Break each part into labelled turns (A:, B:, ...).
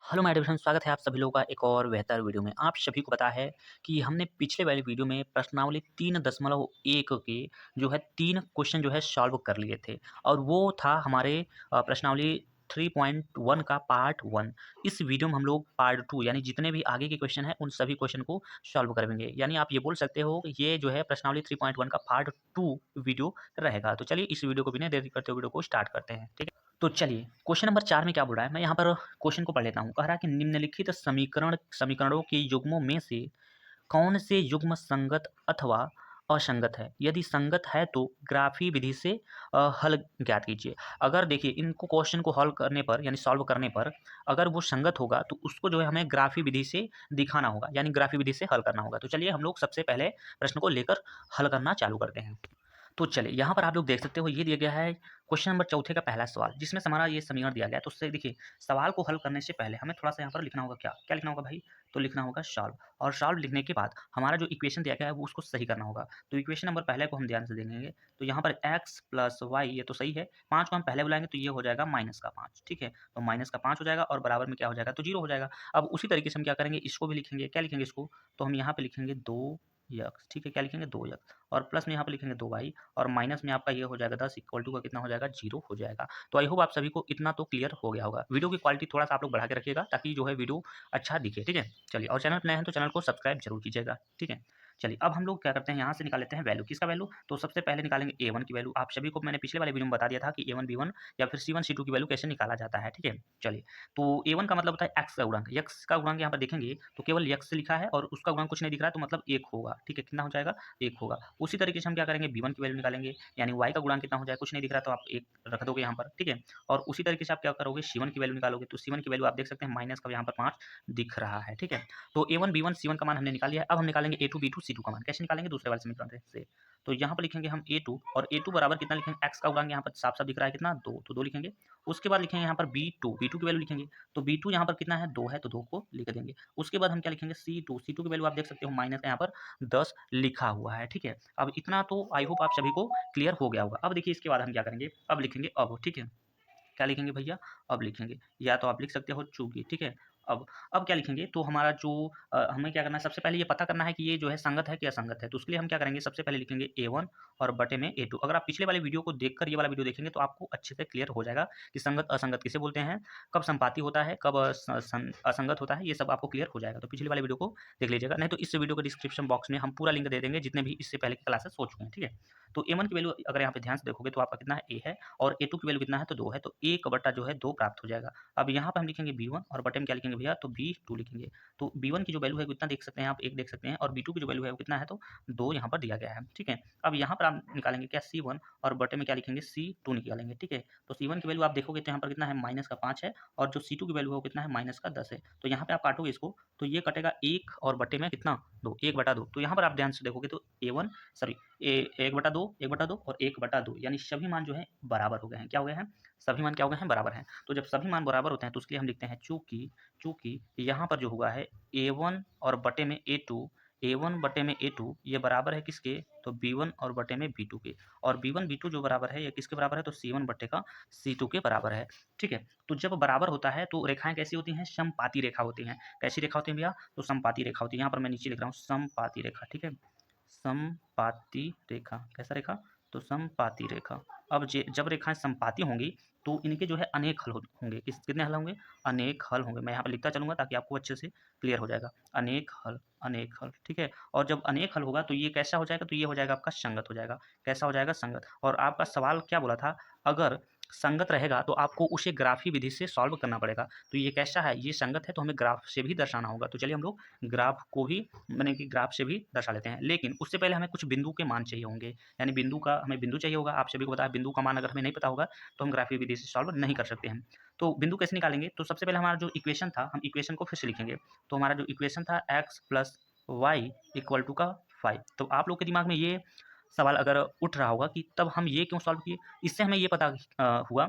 A: Hello my dear friends, स्वागत है आप सभी लोगों का एक और बेहतर वीडियो में। आप सभी को पता है कि हमने पिछले वाली वीडियो में प्रश्नावली 3.1 के जो है 3 क्वेश्चन जो है सॉल्व कर लिए थे और वो था हमारे प्रश्नावली 3.1 का पार्ट 1। इस वीडियो में हम लोग पार्ट 2 यानी जितने भी आगे के क्वेश्चन हैं उन सभी क्वेश्चन को सॉल्व करेंगे। यानी आप ये बोल सकते हो कि ये जो है प्रश्नावली 3.1 का पार्ट 2 वीडियो रहेगा। तो चलिए इस वीडियो को बिना देरी करते हुए वीडियो को स्टार्ट करते हैं, ठीक है। तो चलिए क्वेश्चन नंबर 4 में क्या बोल रहा है, मैं यहाँ पर क्वेश्चन को पढ़ लेता हूँ। कह रहा है कि निम्नलिखित समीकरणों के युग्मों में से कौन से युग्म संगत अथवा असंगत है? यदि संगत है तो ग्राफी विधि से हल ज्ञात कीजिए। अगर देखिए इनको क्वेश्चन को हल करने पर यानी सॉल्व करने पर अगर वो संगत होगा तो उसको जो है हमें ग्राफी विधि से दिखाना होगा यानी ग्राफी विधि से हल करना होगा। तो चलिए हम लोग सबसे पहले प्रश्न को लेकर हल करना चालू करते हैं। तो चलिए यहाँ पर आप लोग देख सकते हो ये दिया गया है क्वेश्चन नंबर चौथे का पहला सवाल जिसमें हमारा ये समीकरण दिया गया है। तो उससे देखिए सवाल को हल करने से पहले हमें थोड़ा सा यहाँ पर लिखना होगा, क्या क्या लिखना होगा भाई? तो लिखना होगा सॉल्व, और सॉल्व लिखने के बाद हमारा जो इक्वेशन दिया गया है वो उसको सही करना होगा। तो इक्वेशन नंबर पहले को हम ध्यान से देखेंगे तो यहाँ पर एक्स प्लस वाई ये तो सही है, 5 को हम पहले बुलाएंगे तो ये हो जाएगा -5, ठीक है। तो -5 हो जाएगा और बराबर में क्या हो जाएगा, तो 0 हो जाएगा। अब उसी तरीके से हम क्या करेंगे, इसको भी लिखेंगे। क्या लिखेंगे इसको? तो हम यहाँ पे लिखेंगे 2 x, ठीक है। क्या लिखेंगे? 2 x, और प्लस में यहाँ पर लिखेंगे 2y, और माइनस में आपका ये हो जाएगा 10 इक्वल टू का कितना हो जाएगा, 0 हो जाएगा। तो आई होप आप सभी को इतना तो क्लियर हो गया होगा। वीडियो की क्वालिटी थोड़ा सा आप लोग बढ़ा के रखिएगा ताकि जो है वीडियो अच्छा दिखे, ठीक है। चलिए, और चैनल पर नए हैं तो चैनल को सब्सक्राइब जरूर कीजिएगा, ठीक है। चलिए अब हम लोग क्या करते हैं, यहाँ से निकाल लेते हैं वैल्यू। किसका वैल्यू? तो सबसे पहले निकालेंगे a1 की वैल्यू। आप सभी को मैंने पिछले वाले वीडियो में बता दिया था कि a1 b1 या फिर c1 c2 की वैल्यू कैसे निकाला जाता है, ठीक है। चलिए, तो a1 का मतलब होता है x का गुणांक। x का गुणांक यहाँ पर देखेंगे तो केवल x से लिखा है और उसका गुणांक कुछ नहीं दिख रहा है, तो मतलब 1 होगा, ठीक है। कितना हो जाएगा? 1 होगा। उसी तरीके से हम क्या करेंगे, b1 की वैल्यू निकालेंगे, यानी y का गुणांक कितना हो जाएगा, कुछ नहीं दिख रहा तो आप 1 रख दोगे यहाँ पर, ठीक है। और उसी तरीके से आप क्या करोगे, c1 की वैल्यू निकालोगे। तो c1 की वैल्यू आप देख सकते हैं माइनस का यहाँ पर 5 दिख रहा है, ठीक है। तो a1 b1 c1 का मान हमने निकाल लिया है। अब हम निकालेंगे a2 b2 c2 का मान। कैसे निकालेंगे? दूसरे वाले समीकरण से। तो यहाँ पर लिखेंगे हम a2, और a2 बराबर कितना लिखेंगे, x का गुणांक यहाँ पर साफ साफ दिख रहा है कितना, 2, तो 2 लिखेंगे। उसके बाद लिखेंगे यहाँ पर b2 की वैल्यू लिखेंगे। तो b2 यहाँ पर कितना है, 2 है, तो 2 को लिख देंगे। उसके बाद हम क्या लिखेंगे, c2 की वैल्यू आप देख सकते हो माइनस यहाँ पर 10 लिखा हुआ है, ठीक है। अब इतना तो आई होप आप सभी को क्लियर हो गया होगा। अब देखिए इसके बाद हम क्या करेंगे, अब लिखेंगे अब, ठीक है। क्या लिखेंगे भैया? अब लिखेंगे, या तो आप लिख सकते हो चूंकि, ठीक है। अब क्या लिखेंगे, तो हमारा जो हमें क्या करना है, सबसे पहले ये पता करना है कि ये जो है संगत है कि असंगत है। तो उसके लिए हम क्या करेंगे, सबसे पहले लिखेंगे a1 और बटे में a2। अगर आप पिछले वाले वीडियो को देखकर ये वाला वीडियो देखेंगे तो आपको अच्छे से क्लियर हो जाएगा कि संगत असंगत किसे बोलते हैं, कब संपाती होता है, कब असंगत होता है, ये सब आपको क्लियर हो जाएगा। तो पिछले वाले वीडियो को देख लीजिएगा, नहीं तो इस वीडियो के डिस्क्रिप्शन बॉक्स में हम पूरा लिंक दे देंगे जितने भी इससे पहले की क्लासेस हो चुके हैं, ठीक है। तो a1 की वैल्यू अगर यहाँ पे ध्यान से देखोगे तो आपका कितना है, a है, और a2 की वैल्यू कितना है, तो 2 है, तो 1 बटा जो है 2 प्राप्त हो जाएगा। अब यहाँ पर हम लिखेंगे b1 और बटे में क्या लिखेंगे भैया, तो b2 लिखेंगे। तो b1 की जो वैल्यू है कितना देख सकते हैं आप, 1 देख सकते हैं, और b2 की जो वैल्यू है वो कितना है, तो 2 यहाँ पर दिया गया है, ठीक है। अब यहाँ पर आप निकालेंगे क्या, c1, और बटे में क्या लिखेंगे, c2 निकालेंगे, ठीक है। तो c1 की वैल्यू आप देखोगे तो यहाँ पर कितना है, -5 है, और जो c2 की वैल्यू है वो कितना है, -10 है। तो यहाँ पे आप काटोगे इसको तो ये कटेगा 1 और बटे में कितना, 2, 1/2। तो यहाँ पर आप ध्यान से देखोगे तो a1 सॉरी 1/2, 1/2 और 1/2, यानी सभी मान जो है बराबर हो गए हैं। क्या हो गए हैं? सभी मान क्या हो गए हैं, बराबर हैं। तो जब सभी मान बराबर होते हैं तो उसके लिए हम लिखते हैं चूंकि यहाँ पर जो हुआ है a1 और बटे में a2, a1 बटे में a2 ये बराबर है किसके, तो b1 और बटे में b2 के, और b1 b2 जो बराबर है ये किसके बराबर है, तो c1 बटे का c2 के बराबर है, ठीक है। तो जब बराबर होता है तो रेखाएं कैसी होती हैं, समपाती रेखा होती हैं। कैसी रेखा होती है भैया? तो समपाती रेखा होती है। यहाँ पर मैं नीचे लिख रहा हूँ समपाती रेखा, ठीक है। समपाती रेखा, कैसा रेखा, तो समपाती रेखा। अब जब रेखाएं समपाती होंगी तो इनके जो है अनेक हल होंगे। कितने हल होंगे? अनेक हल होंगे। मैं यहाँ पर लिखता चलूंगा ताकि आपको अच्छे से क्लियर हो जाएगा। अनेक हल, ठीक है। और जब अनेक हल होगा तो ये कैसा हो जाएगा, तो ये हो जाएगा आपका संगत हो जाएगा। कैसा हो जाएगा? संगत। और आपका सवाल क्या बोला था, अगर संगत रहेगा तो आपको उसे ग्राफी विधि से सॉल्व करना पड़ेगा। तो ये कैसा है, ये संगत है तो हमें ग्राफ से भी दर्शाना होगा। तो चलिए हम लोग ग्राफ को भी मैंने कि ग्राफ से भी दर्शा लेते हैं, लेकिन उससे पहले हमें कुछ बिंदु के मान चाहिए होंगे। यानी बिंदु का हमें बिंदु चाहिए होगा। आप सभी को पता है बिंदु का मान अगर हमें नहीं पता होगा तो हम ग्राफीय विधि से सॉल्व नहीं कर सकते हैं। तो बिंदु कैसे निकालेंगे, तो सबसे पहले हमारा जो इक्वेशन था हम इक्वेशन को फिर से लिखेंगे। तो हमारा जो इक्वेशन था x plus y equal to का 5। तो आप लोग के दिमाग में ये सवाल अगर उठ रहा होगा कि तब हम ये क्यों सॉल्व किए, इससे हमें ये पता हुआ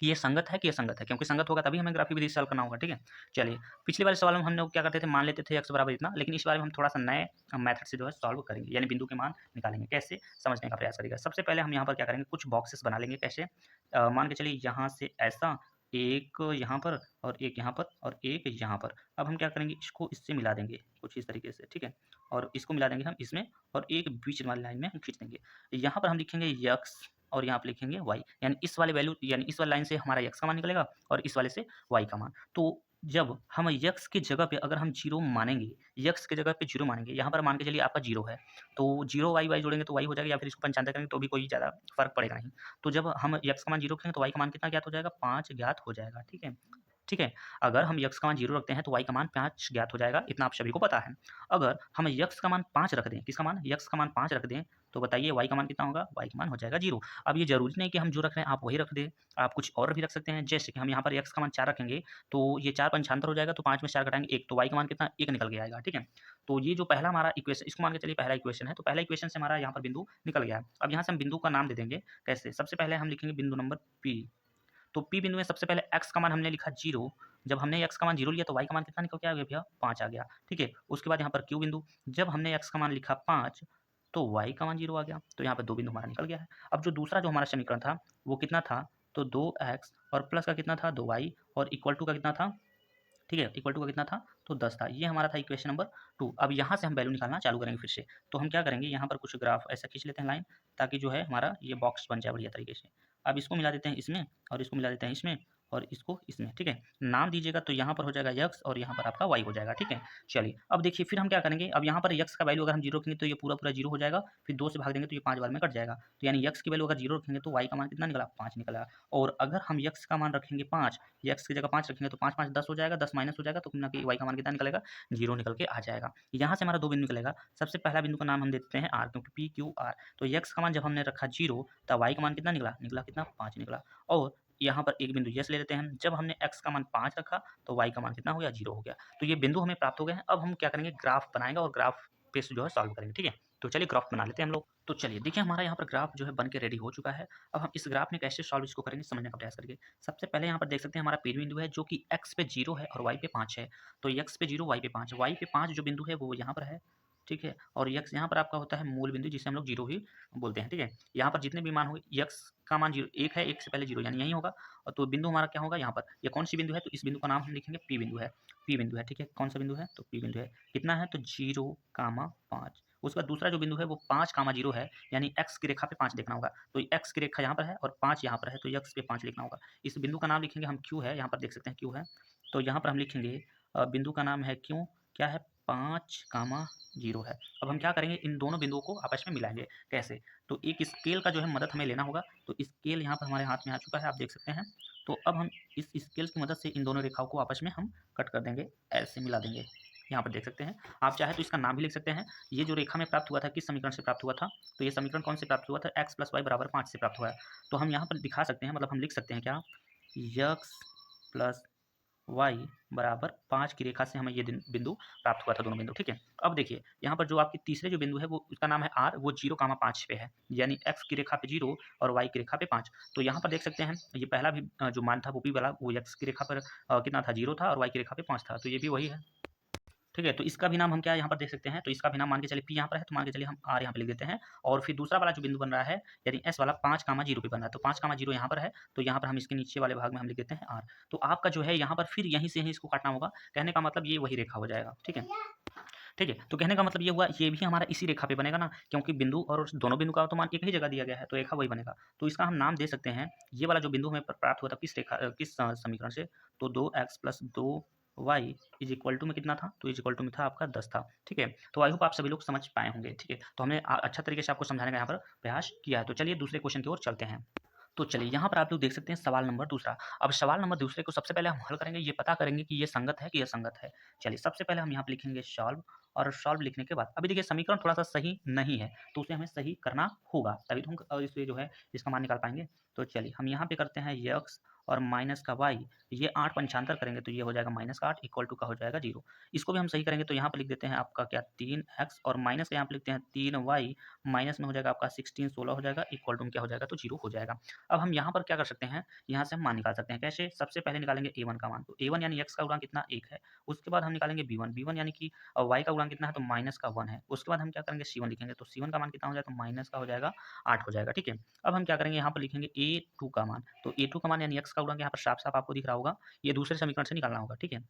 A: कि ये संगत है कि असंगत है, क्योंकि संगत होगा तभी हमें ग्राफीय विधि से सॉल्व करना होगा, ठीक है। चलिए, पिछले वाले सवाल में हम लोग क्या करते थे, मान लेते थे x बराबर इतना, लेकिन इस बार में हम थोड़ा सा नए मेथड से जो है सॉल्व करेंगे, यानी बिंदु के मान निकालेंगे। कैसे, समझने का प्रयास करिएगा। सबसे पहले हम यहाँ पर क्या करेंगे, कुछ बॉक्सेस बना लेंगे। कैसे? मान के चलिए यहाँ से ऐसा एक यहाँ पर और एक यहाँ पर और एक यहाँ पर। अब हम क्या करेंगे, इसको इससे मिला देंगे कुछ इस तरीके से, ठीक है, और इसको मिला देंगे हम इसमें और एक बीच वाली लाइन में हम खींच देंगे। यहाँ पर हम लिखेंगे यक्स और यहाँ पर लिखेंगे वाई, यानी इस वाले वैल्यू यानी इस वाली लाइन से हमारा यक्स का मान निकलेगा और इस वाले से वाई का मान। तो जब हम यक्स की जगह पे अगर हम जीरो मानेंगे, यक्स की जगह पे जीरो मानेंगे, यहाँ पर मान के चलिए आपका जीरो है, तो जीरो वाई वाई जोड़ेंगे तो वाई हो जाएगा, या फिर इसको 95 करेंगे तो भी कोई ज़्यादा फर्क पड़ेगा नहीं। तो जब हम एक्स का मान जीरो रखेंगे तो वाई का मान कितना ज्ञात हो जाएगा, 5 ज्ञात हो जाएगा, ठीक है। ठीक है, अगर हम यक्स का मान जीरो रखते हैं तो वाई का मान 5 ज्ञात हो जाएगा, इतना आप सभी को पता है। अगर हम यक्स का मान 5 रख दें, किसका मान, यक्स का मान 5 रख दें, तो बताइए वाई का मान कितना होगा, वाई का मान हो जाएगा जीरो। अब ये जरूरी नहीं कि हम जो रख रहे हैं आप वही रख दें, आप कुछ और भी रख सकते हैं। जैसे कि हम यहाँ पर यक्स का मान 4 रखेंगे तो ये 4 पंचांतर हो जाएगा, तो 5 में 4 घटाएंगे 1, तो वाई का मान कितना, 1 निकल के आएगा, ठीक है। तो ये जो पहला हमारा इक्वेशन, इसको मान के चलिए पहला इक्वेशन है, तो पहला इक्वेशन से हमारा यहाँ पर बिंदु निकल गया है। अब यहाँ से हम बिंदु का नाम दे देंगे, कैसे, सबसे पहले हम लिखेंगे बिंदु नंबर पी। तो पी बिंदु में सबसे पहले एक्स का मान हमने लिखा जीरो, जब हमने एक्स का मान जीरो लिया तो वाई का मान कितना निकल के आ गया भैया, 5 आ गया, ठीक है। उसके बाद यहाँ पर क्यू बिंदु, जब हमने एक्स का मान लिखा 5 तो वाई का मान जीरो आ गया, तो यहाँ पर 2 बिंदु हमारा निकल गया है। अब जो दूसरा जो हमारा समीकरण था वो कितना था, तो 2x और प्लस का कितना था 2y और इक्वल टू का कितना था, ठीक है, इक्वल टू का कितना था, तो 10 था। ये हमारा था इक्वेशन नंबर 2। अब यहाँ से हम वैल्यू निकालना चालू करेंगे फिर से। तो हम क्या करेंगे, यहाँ पर कुछ ग्राफ ऐसा खींच लेते हैं लाइन, ताकि जो है हमारा ये बॉक्स बन जाए बढ़िया तरीके से। अब इसको मिला देते हैं इसमें और इसको मिला देते हैं इसमें और इसको इसमें, ठीक है। नाम दीजिएगा तो यहाँ पर हो जाएगा यक्स और यहाँ पर आपका वाई हो जाएगा, ठीक है। चलिए अब देखिए फिर हम क्या करेंगे, अब यहाँ पर यक्स का वैल्यू अगर हम जीरो रखेंगे तो ये पूरा पूरा जीरो हो जाएगा, फिर 2 से भाग देंगे तो ये 5 बार में कट जाएगा। तो यानी यक्स की वैल्यू अगर जीरो रखेंगे तो वाई का मान कितना निकला, 5 निकला। और अगर हम यक्स का मान रखेंगे 5, एक्स की जगह 5 रखेंगे तो 5 5 10 हो जाएगा, 10 माइनस हो जाएगा, तो ना कि वाई का मान कितना निकलेगा, जीरो निकल के आ जाएगा। यहाँ से हमारा 2 बिंदु निकलेगा। सबसे पहला बिंदु का नाम हम देते हैं आर, क्योंकि पी क्यू आर। तो एक्स का मान जब हमने रखा जीरो तब वाई का मान कितना निकला, कितना, 5 निकला। और यहाँ पर एक बिंदु यस ले लेते हैं, जब हमने एक्स का मान 5 रखा तो वाई का मान कितना हो गया, जीरो हो गया। तो ये बिंदु हमें प्राप्त हो गए हैं। अब हम क्या करेंगे, ग्राफ बनाएंगे और ग्राफ पे जो है सॉल्व करेंगे, ठीक है। तो चलिए ग्राफ बना लेते हैं हम लोग। तो चलिए देखिए हमारा यहाँ पर ग्राफ जो है बन के रेडी हो चुका है। अब हम इस ग्राफ में कैसे सॉल्व इसको करेंगे समझने का प्रयास करेंगे। सबसे पहले यहाँ पर देख सकते हैं हमारा पी बिंदु है जो कि एक्स पे जीरो है और वाई पे 5 है। तो एक्स पे जीरो, वाई पे 5, वाई पे 5 जो बिंदु है वो यहाँ पर है, ठीक है। और यक्स यहाँ पर आपका होता है मूल बिंदु जिसे हम लोग जीरो भी बोलते हैं, ठीक है। यहाँ पर जितने भी मान होंगे, यक्स का मान जीरो, एक है, एक से पहले जीरो यानी यही होगा। और तो बिंदु हमारा क्या होगा यहाँ पर, ये कौन सी बिंदु है, तो इस बिंदु का नाम हम लिखेंगे पी बिंदु है, पी बिंदु है, ठीक है। कौन सा बिंदु है, तो पी बिंदु है। कितना है, तो 0, 5। उसके बाद दूसरा जो बिंदु है वो 5, 0 है, यानी एक्स की रेखा पे 5 देखना होगा। तो एक्स की रेखा यहाँ पर है और 5 यहाँ पर है, तो एक्स पे 5 लिखना होगा। इस बिंदु का नाम लिखेंगे हम क्यू है, यहाँ पर देख सकते हैं क्यू है। तो यहाँ पर हम लिखेंगे बिंदु का नाम है क्यू, क्या है, 5, 0 है। अब हम क्या करेंगे, इन दोनों बिंदुओं को आपस में मिलाएंगे, कैसे, तो एक स्केल का जो है मदद हमें लेना होगा। तो स्केल यहाँ पर हमारे हाथ में आ चुका है, आप देख सकते हैं। तो अब हम इस स्केल की मदद से इन दोनों रेखाओं को आपस में हम कट कर देंगे, ऐसे मिला देंगे। यहाँ पर देख सकते हैं, आप चाहे तो इसका नाम भी लिख सकते हैं। ये जो रेखा में प्राप्त हुआ था किस समीकरण से प्राप्त हुआ था, तो ये समीकरण कौन से प्राप्त हुआ था, x + y = 5 से प्राप्त हुआ है। तो हम यहाँ पर दिखा सकते हैं, मतलब हम लिख सकते हैं क्या, x + y = 5 की रेखा से हमें ये बिंदु प्राप्त हुआ था, दोनों बिंदु, ठीक है। अब देखिए यहाँ पर जो आपकी तीसरे जो बिंदु है वो उसका नाम है r, वो 0, 5 पे है, यानी x की रेखा पे 0 और y की रेखा पे 5। तो यहाँ पर देख सकते हैं ये पहला भी जो मान था वो p वाला, वो x की रेखा पर कितना था, 0 था, और y की रेखा पे 5 था, तो ये भी वही है, ठीक है। तो इसका भी नाम हम क्या यहाँ पर देख सकते हैं, तो इसका भी नाम मान के चलिए p यहाँ पर है, तो मान के चलिए हम r यहाँ पे लिख देते हैं। और फिर दूसरा वाला जो बिंदु बन रहा है, यानी s वाला 5, 0 पे बन रहा है, तो 5, 0 यहाँ पर है, तो यहाँ पर हम इसके नीचे वाले भाग में हम लिख देते हैं r। तो आपका जो है यहाँ पर फिर यहीं से यहीं इसको काटना होगा, कहने का मतलब ये वही रेखा हो जाएगा, ठीक है। ठीक है, तो कहने का मतलब ये हुआ, ये भी हमारा इसी रेखा पे बनेगा ना, क्योंकि बिंदु और दोनों बिंदु का तो मान एक ही जगह दिया गया है, तो रेखा वही बनेगा। तो इसका हम नाम दे सकते हैं, ये वाला जो बिंदु हमें प्राप्त हुआ था किस रेखा, किस समीकरण से, तो 2x + 2y = में कितना था, तो = में था आपका 10 था, ठीक है। तो आई होप आप सभी लोग समझ पाए होंगे, ठीक है। तो हमने अच्छा तरीके से आपको समझाने का यहाँ पर प्रयास किया है। तो चलिए दूसरे क्वेश्चन की ओर चलते हैं। तो चलिए यहाँ पर आप लोग देख सकते हैं सवाल नंबर दूसरा। अब सवाल नंबर दूसरे को सबसे पहले हम हल करेंगे, ये पता करेंगे कि ये संगत है कि असंगत है। चलिए सबसे पहले हम यहाँ पे लिखेंगे सॉल्व, और सॉल्व लिखने के बाद अभी देखिए समीकरण थोड़ा सा सही नहीं है, तो उसे हमें सही करना होगा, तभी तो हम इसे जो है इसका मान निकाल पाएंगे। तो चलिए हम यहाँ पे करते हैं यक्स और माइनस का वाई, ये 8 पंचांतर करेंगे तो ये हो जाएगा -8 = का हो जाएगा 0। इसको भी हम सही करेंगे तो यहाँ पर लिख देते हैं आपका क्या, 3x, और माइनस का यहाँ पे लिखते हैं 3y, माइनस में हो जाएगा आपका 16, 16 हो जाएगा, इक्वल टू क्या हो जाएगा, तो 0 हो जाएगा। अब हम यहाँ पर क्या कर सकते हैं, यहाँ से हम मान निकाल सकते हैं, कैसे, सबसे पहले निकालेंगे a1 का मान, तो a1 यानी x का गुणांक कितना, 1 है। उसके बाद हम निकालेंगे b1 यानी कि y का गुणांक कितना है, तो -1 है। उसके बाद हम क्या करेंगे, c1 लिखेंगे, तो c1 का मान कितना हो जाएगा, तो माइनस का हो जाएगा 8 हो जाएगा, ठीक है। अब हम क्या करेंगे, यहाँ पर लिखेंगे a2 का मान, तो a2 का मान यानी x का गुणांक यहाँ पर साफ-साफ आपको दिख रहा होगा, ये दूसरे समीकरण से निकालना होगा, ठीक है।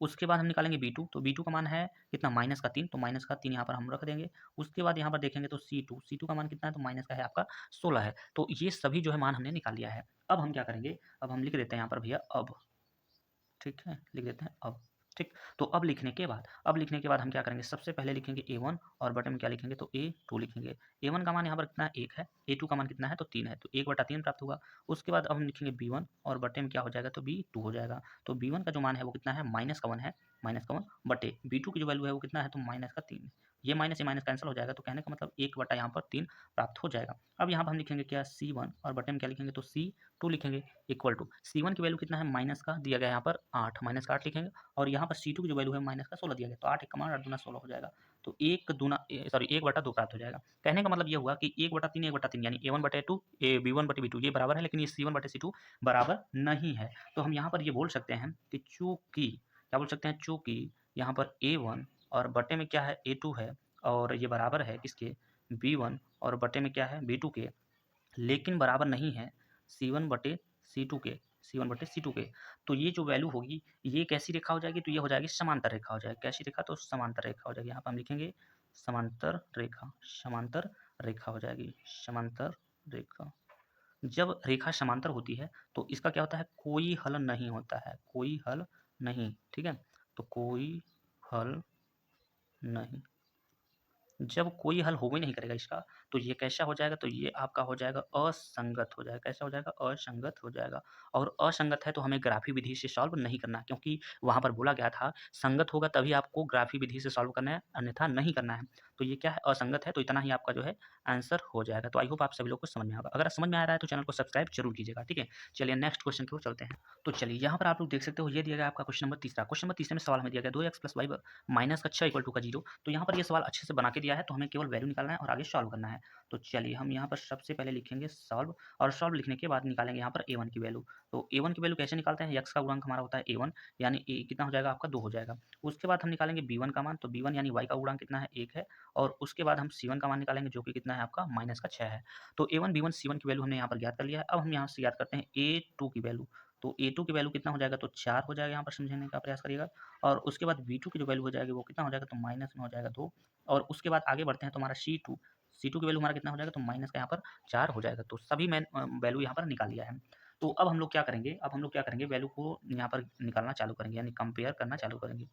A: उसके बाद हम निकालेंगे b2, तो b2 का मान है कितना -3, तो -3 यहाँ पर हम रख देंगे। उसके बाद यहाँ पर देखेंगे तो c2 का मान कितना है, तो माइनस का है आपका 16 है। तो ये सभी जो है मान हमने निकाल लिया है। अब हम क्या करेंगे, अब हम लिख देते हैं यहाँ पर भैया अब, ठीक है, लिख देते हैं अब, ठीक। तो अब लिखने के बाद हम क्या करेंगे, सबसे पहले लिखेंगे a1 और बटे में क्या लिखेंगे, तो a2 लिखेंगे। a1 का मान यहाँ पर कितना है, 1 है, a2 का मान कितना है, तो 3 है, तो 1/3 प्राप्त होगा। उसके बाद अब हम लिखेंगे b1 और बटे में क्या हो जाएगा, तो b2 हो जाएगा। तो b1 का जो मान है वो कितना है, -1 है, -1 बटे b2 की जो वैल्यू है वो कितना है, तो -3। ये माइनस से माइनस कैंसिल हो जाएगा, तो कहने का मतलब 1 यहाँ पर 3 प्राप्त हो जाएगा। अब यहाँ पर हम लिखेंगे क्या, c1 और बटे में क्या लिखेंगे, तो c2 लिखेंगे इक्वल टू c1 की वैल्यू कितना है, माइनस का दिया गया यहाँ पर 8, माइनस का 8 लिखेंगे और यहाँ पर c2 की जो वैल्यू है माइनस का 16 दिया गया, तो 8 एक 8 दूना 16 हो जाएगा। तो 1/2 प्राप्त हो जाएगा। कहने का मतलब ये हुआ कि 1/3 यानी a1/2 b1/b2 ये बराबर है, लेकिन ये c1/c2 बराबर नहीं है। तो हम यहाँ पर ये बोल सकते हैं कि चूँकि क्या बोल सकते हैं, चूँकि यहाँ पर a1 और बटे में क्या है, a2 है और ये बराबर है किसके, b1 और बटे में क्या है, b2 के, लेकिन बराबर नहीं है c1/c2 के, c1/c2 के। तो ये जो वैल्यू होगी ये कैसी रेखा हो जाएगी, तो ये हो जाएगी समांतर रेखा हो जाएगी। कैसी रेखा, तो समांतर रेखा हो जाएगी। यहाँ पर हम लिखेंगे समांतर रेखा, समांतर रेखा हो जाएगी, समांतर रेखा। जब रेखा समांतर होती है तो इसका क्या होता है, कोई हल नहीं होता है, कोई हल नहीं, ठीक है। तो कोई हल नहीं, जब कोई हल हो ही नहीं करेगा इसका, तो ये कैसा हो जाएगा, तो ये आपका हो जाएगा असंगत हो जाएगा। कैसा हो जाएगा, असंगत हो जाएगा। और असंगत है तो हमें ग्राफी विधि से सॉल्व नहीं करना, क्योंकि वहाँ पर बोला गया था संगत होगा तभी आपको ग्राफी विधि से सॉल्व करना है, अन्यथा नहीं करना है। तो ये क्या है, असंगत है, तो इतना ही आपका जो है आंसर हो जाएगा। तो आई होप आप सभी लोग को समझ में आएगा। अगर समझ में आ रहा है तो चैनल को सब्सक्राइब जरूर कीजिएगा, ठीक है। चलिए नेक्स्ट क्वेश्चन की ओर चलते हैं। तो चलिए यहाँ पर आप लोग देख सकते हो, ये दिया गया आपका क्वेश्चन नंबर तीसरा। क्वेश्चन नंबर तीसरे में सवाल हमें दिया गया 2x + y माइनस का 6 इक्वल टू का 0। तो यहाँ पर ये सवाल अच्छे से बना के दिया है, तो हमें केवल वैल्यू निकालना है और आगे सॉल्व करना है। तो चलिए हम यहाँ पर सबसे पहले लिखेंगे सॉल्व, और सॉल्व लिखने के बाद निकालेंगे यहाँ पर a1 की वैल्यू। तो a1 की वैल्यू कैसे निकालते हैं, x का गुणांक हमारा होता है a1, यानी कितना हो जाएगा आपका 2 हो जाएगा। उसके बाद हम निकालेंगे b1 का मान, तो b1 यानी y का गुणांक कितना है, 1 है। और उसके बाद हम c1 का मान निकालेंगे जो कि कितना है आपका -6 है। तो a1 b1 c1 की वैल्यू हमने यहाँ पर ज्ञात कर लिया है। अब हम यहाँ से ज्ञात करते हैं a2 की वैल्यू। तो a2 की वैल्यू कितना हो जाएगा, तो 4 हो जाएगा, यहाँ पर समझने का प्रयास करिएगा। और उसके बाद b2 की जो वैल्यू हो जाएगी वो कितना हो जाएगा, तो -में हो जाएगा 2। और उसके बाद आगे बढ़ते हैं तो हमारा C2 की वैल्यू हमारा कितना हो जाएगा, तो माइनस का यहाँ पर 4 हो जाएगा। तो सभी मैं वैल्यू यहाँ पर निकाल लिया है। तो अब हम लोग क्या करेंगे, वैल्यू को यहाँ पर निकालना चालू करेंगे, यानी कंपेयर करना चालू करेंगे,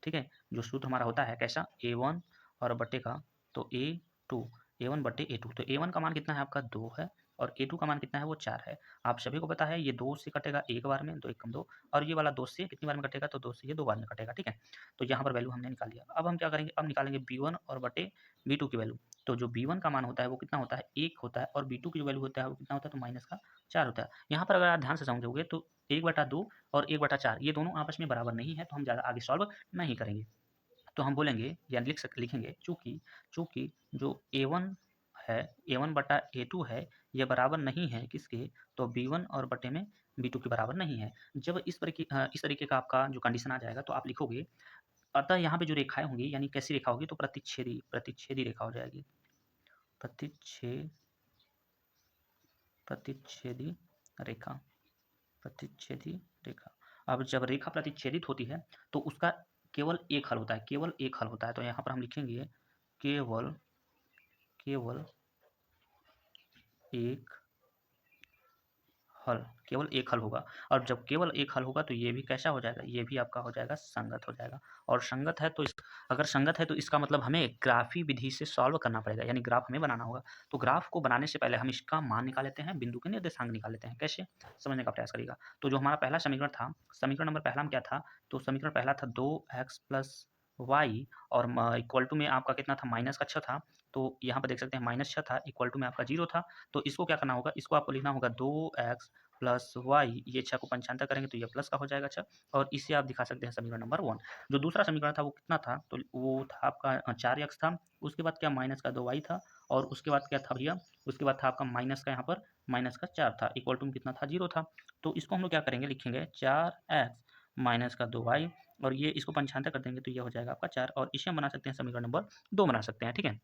A: ठीक है। जो सूत्र हमारा होता है कैसा, a1 और बटे का, तो a2, a1 बटे a2। तो a1 का मान कितना है आपका 2 है और a2 का मान कितना है वो 4 है। आप सभी को पता है ये 2 से कटेगा एक बार में, 2 1 2, और ये वाला 2 से कितनी बार में कटेगा, तो 2 से ये 2 बार में कटेगा, ठीक है। तो यहाँ पर वैल्यू हमने निकाल लिया। अब हम क्या करेंगे, अब निकालेंगे b1 और बटे b2 की वैल्यू। तो जो b1 का मान होता है वो कितना होता है, 1 होता है, और b2 की जो वैल्यू होता है वो कितना होता है, तो माइनस का 4 होता है। यहाँ पर अगर आप ध्यान से समझोगे तो 1/2 और 1/4 ये दोनों आपस में बराबर नहीं है, तो हम ज़्यादा आगे सॉल्व नहीं करेंगे। तो हम बोलेंगे या लिखेंगे, चूँकि चूँकि जो a1 है, a1/a2 है, ये बराबर नहीं है किसके, तो b1 और बटे में b2 के बराबर नहीं है। जब इस तरीके का आपका जो कंडीशन आ जाएगा तो आप लिखोगे, अतः यहाँ पे जो रेखाएं होंगी, यानी कैसी रेखा होगी, तो प्रतिच्छेदी रेखा हो जाएगी। प्रतिच्छेदी रेखा, प्रतिच्छेदी रेखा। अब जब रेखा प्रतिच्छेदित होती है तो उसका केवल एक हल होता है, केवल एक हल होता है। तो यहाँ पर हम लिखेंगे केवल एक हल, केवल एक हल होगा। और जब केवल एक हल होगा तो ये भी कैसा हो जाएगा, ये भी आपका हो जाएगा संगत हो जाएगा। और संगत है तो अगर संगत है तो इसका मतलब हमें ग्राफी विधि से सॉल्व करना पड़ेगा, यानी ग्राफ हमें बनाना होगा। तो ग्राफ को बनाने से पहले हम इसका मान निकाल लेते हैं, बिंदु के निर्देशांक निकाल लेते हैं। कैसे, समझने का प्रयास करिएगा। तो जो हमारा पहला समीकरण था, समीकरण नंबर पहला में क्या था, तो समीकरण पहला था 2x + y और इक्वल टू में आपका कितना था, -6 था। तो यहाँ पर देख सकते हैं -6 था, इक्वल टू में आपका 0 था। तो इसको क्या करना होगा, इसको आपको लिखना होगा 2x + y, ये 6 को पंचांतर करेंगे तो ये प्लस का हो जाएगा 6, और इससे आप दिखा सकते हैं समीकरण नंबर 1। जो दूसरा समीकरण था वो कितना था, तो वो था आपका 4x था। उसके बाद क्या, माइनस का 2y था, और उसके बाद क्या था भैया, उसके बाद था आपका माइनस का यहाँ पर माइनस का 4 था, इक्वल टू में कितना था, 0 था। तो इसको हम लोग क्या करेंगे, लिखेंगे 4x माइनस का 2y, और ये इसको पंचांतर कर देंगे तो ये हो जाएगा आपका 4, और इसे हम बना सकते हैं समीकरण नंबर 2 बना सकते हैं, ठीक है।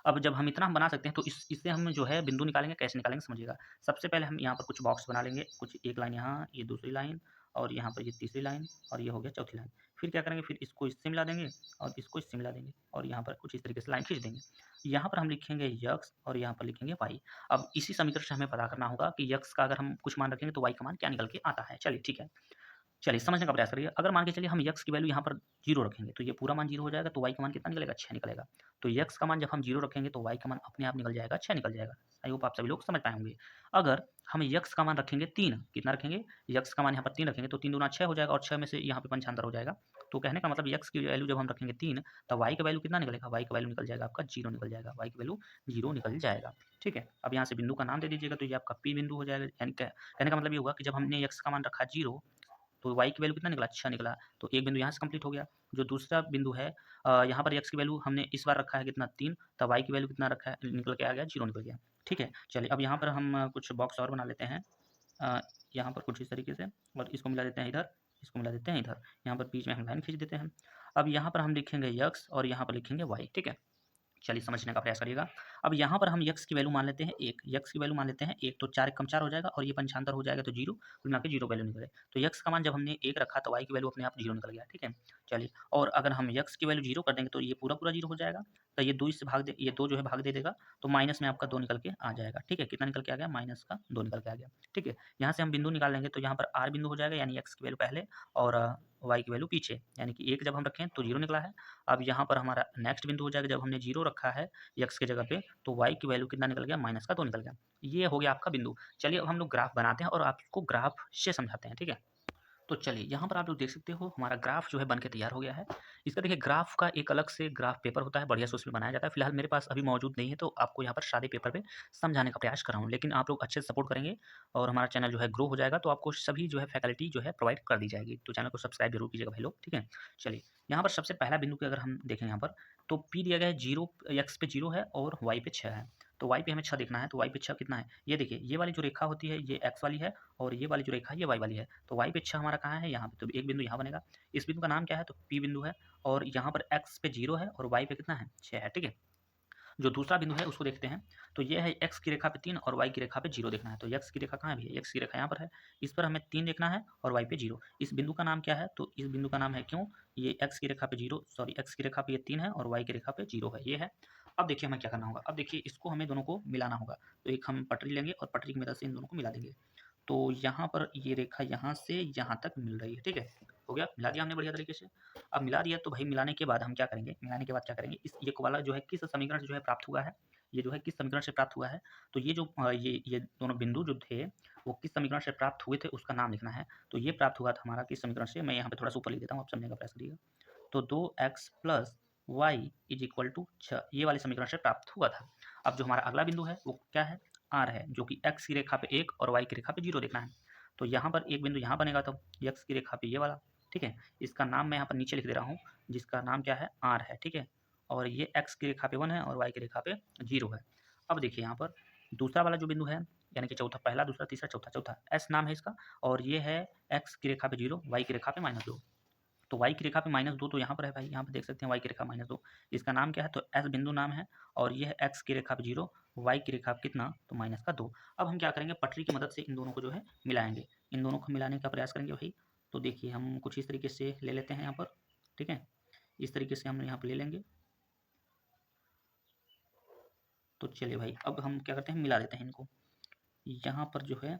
A: अब जब हम इतना बना सकते हैं तो इससे हम जो है बिंदु निकालेंगे, कैसे निकालेंगे समझिएगा। सबसे पहले हम यहाँ पर कुछ बॉक्स बना लेंगे, कुछ एक लाइन यहाँ, ये दूसरी लाइन और यहाँ पर ये तीसरी लाइन और ये हो गया चौथी लाइन। फिर क्या करेंगे, फिर इसको इससे मिला देंगे और इसको इससे मिला देंगे और यहाँ पर कुछ इस तरीके से लाइन खींच देंगे। यहाँ पर हम लिखेंगे यक्स और यहाँ पर लिखेंगे वाई। अब इसी समीकरण से हमें पता करना होगा कि यक्स का अगर हम कुछ मान रखेंगे तो वाई का मान क्या निकल के आता है। चलिए ठीक है, चलिए समझने का प्रयास करिए। अगर मान के चलिए हम यक्स की वैल्यू यहाँ पर 0 रखेंगे तो ये पूरा मान 0 हो जाएगा, तो वाई का मान कितना निकलेगा, 6 निकलेगा। तो यक्स का मान जब हम 0 रखेंगे तो वाई का मान अपने आप निकल जाएगा, 6 निकल जाएगा। आई होप आप सभी लोग समझ पाए होंगे। अगर हम यक्स का मान रखेंगे 3, कितना रखेंगे, यक्स का मान यहाँ पर 3 रखेंगे तो 3 दूना 6 हो जाएगा और 6 में से यहाँ पे पंचांतर हो जाएगा। तो कहने का मतलब यक्स की वैल्यू जब हम रखेंगे 3 तो वाई का वैल्यू कितना निकलेगा, वाई का वैल्यू निकल जाएगा आपका 0 निकल जाएगा, वाई की वैल्यू 0 निकल जाएगा। ठीक है, अब यहाँ से बिंदु का नाम दे दीजिएगा तो ये आपका पी बिंदु हो जाएगा। यानी कहने का मतलब ये हुआ कि जब हमने यक्स का मान रखा 0 तो वाई की वैल्यू कितना निकला, 6 निकला। तो एक बिंदु यहाँ से कंप्लीट हो गया। जो दूसरा बिंदु है यहाँ पर एक्स की वैल्यू हमने इस बार रखा है कितना, 3, तब वाई की वैल्यू कितना रखा है, निकल के आ गया 0 निकल गया। ठीक है, चलिए अब यहाँ पर हम कुछ बॉक्स और बना लेते हैं। यहाँ पर कुछ इस तरीके से और इसको मिला देते हैं इधर, इसको मिला देते हैं इधर। यहाँ पर बीच में हम लाइन खींच देते हैं। अब यहाँ पर हम लिखेंगे यक्स और यहाँ पर लिखेंगे वाई। ठीक है, चलिए समझने का प्रयास करिएगा। अब यहाँ पर हम यक्स की वैल्यू मान लेते हैं 1, यक्स की वैल्यू मान लेते हैं 1, तो 4 कम 4 हो जाएगा और ये पंचांतर हो जाएगा तो 0, कुल मिला के 0 वैल्यू निकले। तो यक्स का मान जब हमने 1 रखा तो वाई की वैल्यू अपने आप 0 निकल गया। ठीक है, चलिए और अगर हम यक्स की वैल्यू 0 कर देंगे तो ये पूरा पूरा 0 हो जाएगा। तो ये 2 इससे भाग दे, ये 2 जो है भाग दे देगा तो माइनस में आपका 2 निकल के आ जाएगा। ठीक है, कितना निकल के आ गया, माइनस का 2 निकल के आ गया। ठीक है, यहाँ से हम बिंदु निकाल लेंगे तो यहाँ पर आर बिंदु हो जाएगा, यानी एक्स की वैल्यू पहले और वाई की वैल्यू पीछे, यानी कि 1 जब हम रखें तो 0 निकला है। अब यहाँ पर हमारा नेक्स्ट बिंदु हो जाएगा जब हमने 0 रखा है यक्स की जगह पे तो वाई की वैल्यू कितना निकल गया, माइनस का 2 निकल गया। ये हो गया आपका बिंदु। चलिए अब हम लोग ग्राफ बनाते हैं और आपको ग्राफ से समझाते हैं। ठीक है, तो चलिए यहाँ पर आप लोग देख सकते हो हमारा ग्राफ जो है बन के तैयार हो गया है। इसका देखिए ग्राफ का एक अलग से ग्राफ पेपर होता है, बढ़िया से उसमें बनाया जाता है। फिलहाल मेरे पास अभी मौजूद नहीं है तो आपको यहाँ पर सादे पेपर पे समझाने का प्रयास कर रहा हूँ, लेकिन आप लोग अच्छे से सपोर्ट करेंगे और हमारा चैनल जो है ग्रो हो जाएगा तो आपको सभी जो है फैकल्टी जो है प्रोवाइड कर दी जाएगी। तो चैनल को सब्सक्राइब जरूर कीजिएगा भाई लोग। ठीक है, चलिए यहाँ पर सबसे पहला बिंदु के अगर हम देखें यहाँ पर तो पी दिया गया है 0, एक्स पे 0 है और वाई पे 6 है। तो वाई पे हमें 6 देखना है, तो वाई पे 6 कितना है, ये देखिए ये वाली जो रेखा होती है ये एक्स वाली है और ये वाली जो रेखा है ये वाई वाली है। तो वाई पे 6 हमारा कहाँ है, यहाँ पे। तो एक बिंदु यहाँ बनेगा, इस बिंदु का नाम क्या है, तो पी बिंदु है और यहाँ पर एक्स पे 0 है और वाई पे कितना है, 6 है। ठीक है, जो दूसरा बिंदु है उसको देखते हैं। तो ये है एक्स की रेखा पे 3 और वाई की रेखा पे 0 देखना है। तो एक्स की रेखा कहाँ है भैया, एक्स की रेखा यहाँ पर है, इस पर हमें 3 देखना है और वाई पे 0। इस बिंदु का नाम क्या है, तो इस बिंदु का नाम है, क्यों, ये एक्स की रेखा पे 0, सॉरी एक्स की रेखा पे ये 3 है और वाई की रेखा पे 0 है, ये है। अब देखिए हमें क्या करना होगा, अब देखिए इसको हमें दोनों को मिलाना होगा। तो एक हम पटरी लेंगे और पटरी की मदद से इन दोनों को मिला देंगे। तो यहाँ पर ये रेखा यहाँ से यहाँ तक मिल रही है। ठीक है, हो गया, मिला दिया हमने बढ़िया तरीके से। अब मिला दिया तो भाई मिलाने के बाद हम क्या करेंगे, मिलाने के बाद क्या करेंगे, इस ये वाला जो है किस समीकरण से जो है प्राप्त हुआ है, ये जो है किस समीकरण से प्राप्त हुआ है। तो ये जो ये दोनों बिंदु जो थे वो किस समीकरण से प्राप्त हुए थे उसका नाम लिखना है। तो ये प्राप्त हुआ था हमारा किस समीकरण से, मैं यहाँ पे थोड़ा सा ऊपर लिख देता हूँ, आप समझने का प्रयास करिएगा। तो 2x plus y is equal to 6, ये वाले समीकरण से प्राप्त हुआ था। अब जो हमारा अगला बिंदु है वो क्या है, आर है, जो कि एक्स की रेखा पे 1 और वाई की रेखा पे 0 देखना है। तो यहाँ पर एक बिंदु यहाँ बनेगा, तो एक्स की रेखा पे ये वाला। ठीक है, इसका नाम मैं यहाँ पर नीचे लिख दे रहा हूँ, जिसका नाम क्या है, आर है। ठीक है, और ये एक्स की रेखा पे 1 है और वाई की रेखा पे 0 है। अब देखिए यहाँ पर दूसरा वाला जो बिंदु है, यानी कि चौथा, पहला दूसरा तीसरा चौथा, चौथा एस नाम है इसका, और ये है एक्स की रेखा पे 0, वाई की रेखा पे -2। तो वाई की रेखा पे -2 तो यहाँ पर है भाई, यहाँ पे देख सकते हैं वाई की रेखा -2, इसका नाम क्या है, तो एस बिंदु नाम है, और ये है एक्स की रेखा पे 0, वाई की रेखा पे कितना, तो -2। अब हम क्या करेंगे, पटरी की मदद से इन दोनों को जो है मिलाएंगे, इन दोनों को मिलाने का प्रयास करेंगे भाई। तो देखिए हम कुछ इस तरीके से ले लेते हैं यहाँ पर। ठीक है, इस तरीके से हम यहाँ पर ले लेंगे। तो चलिए भाई अब हम क्या करते हैं, मिला देते हैं इनको। यहाँ पर जो है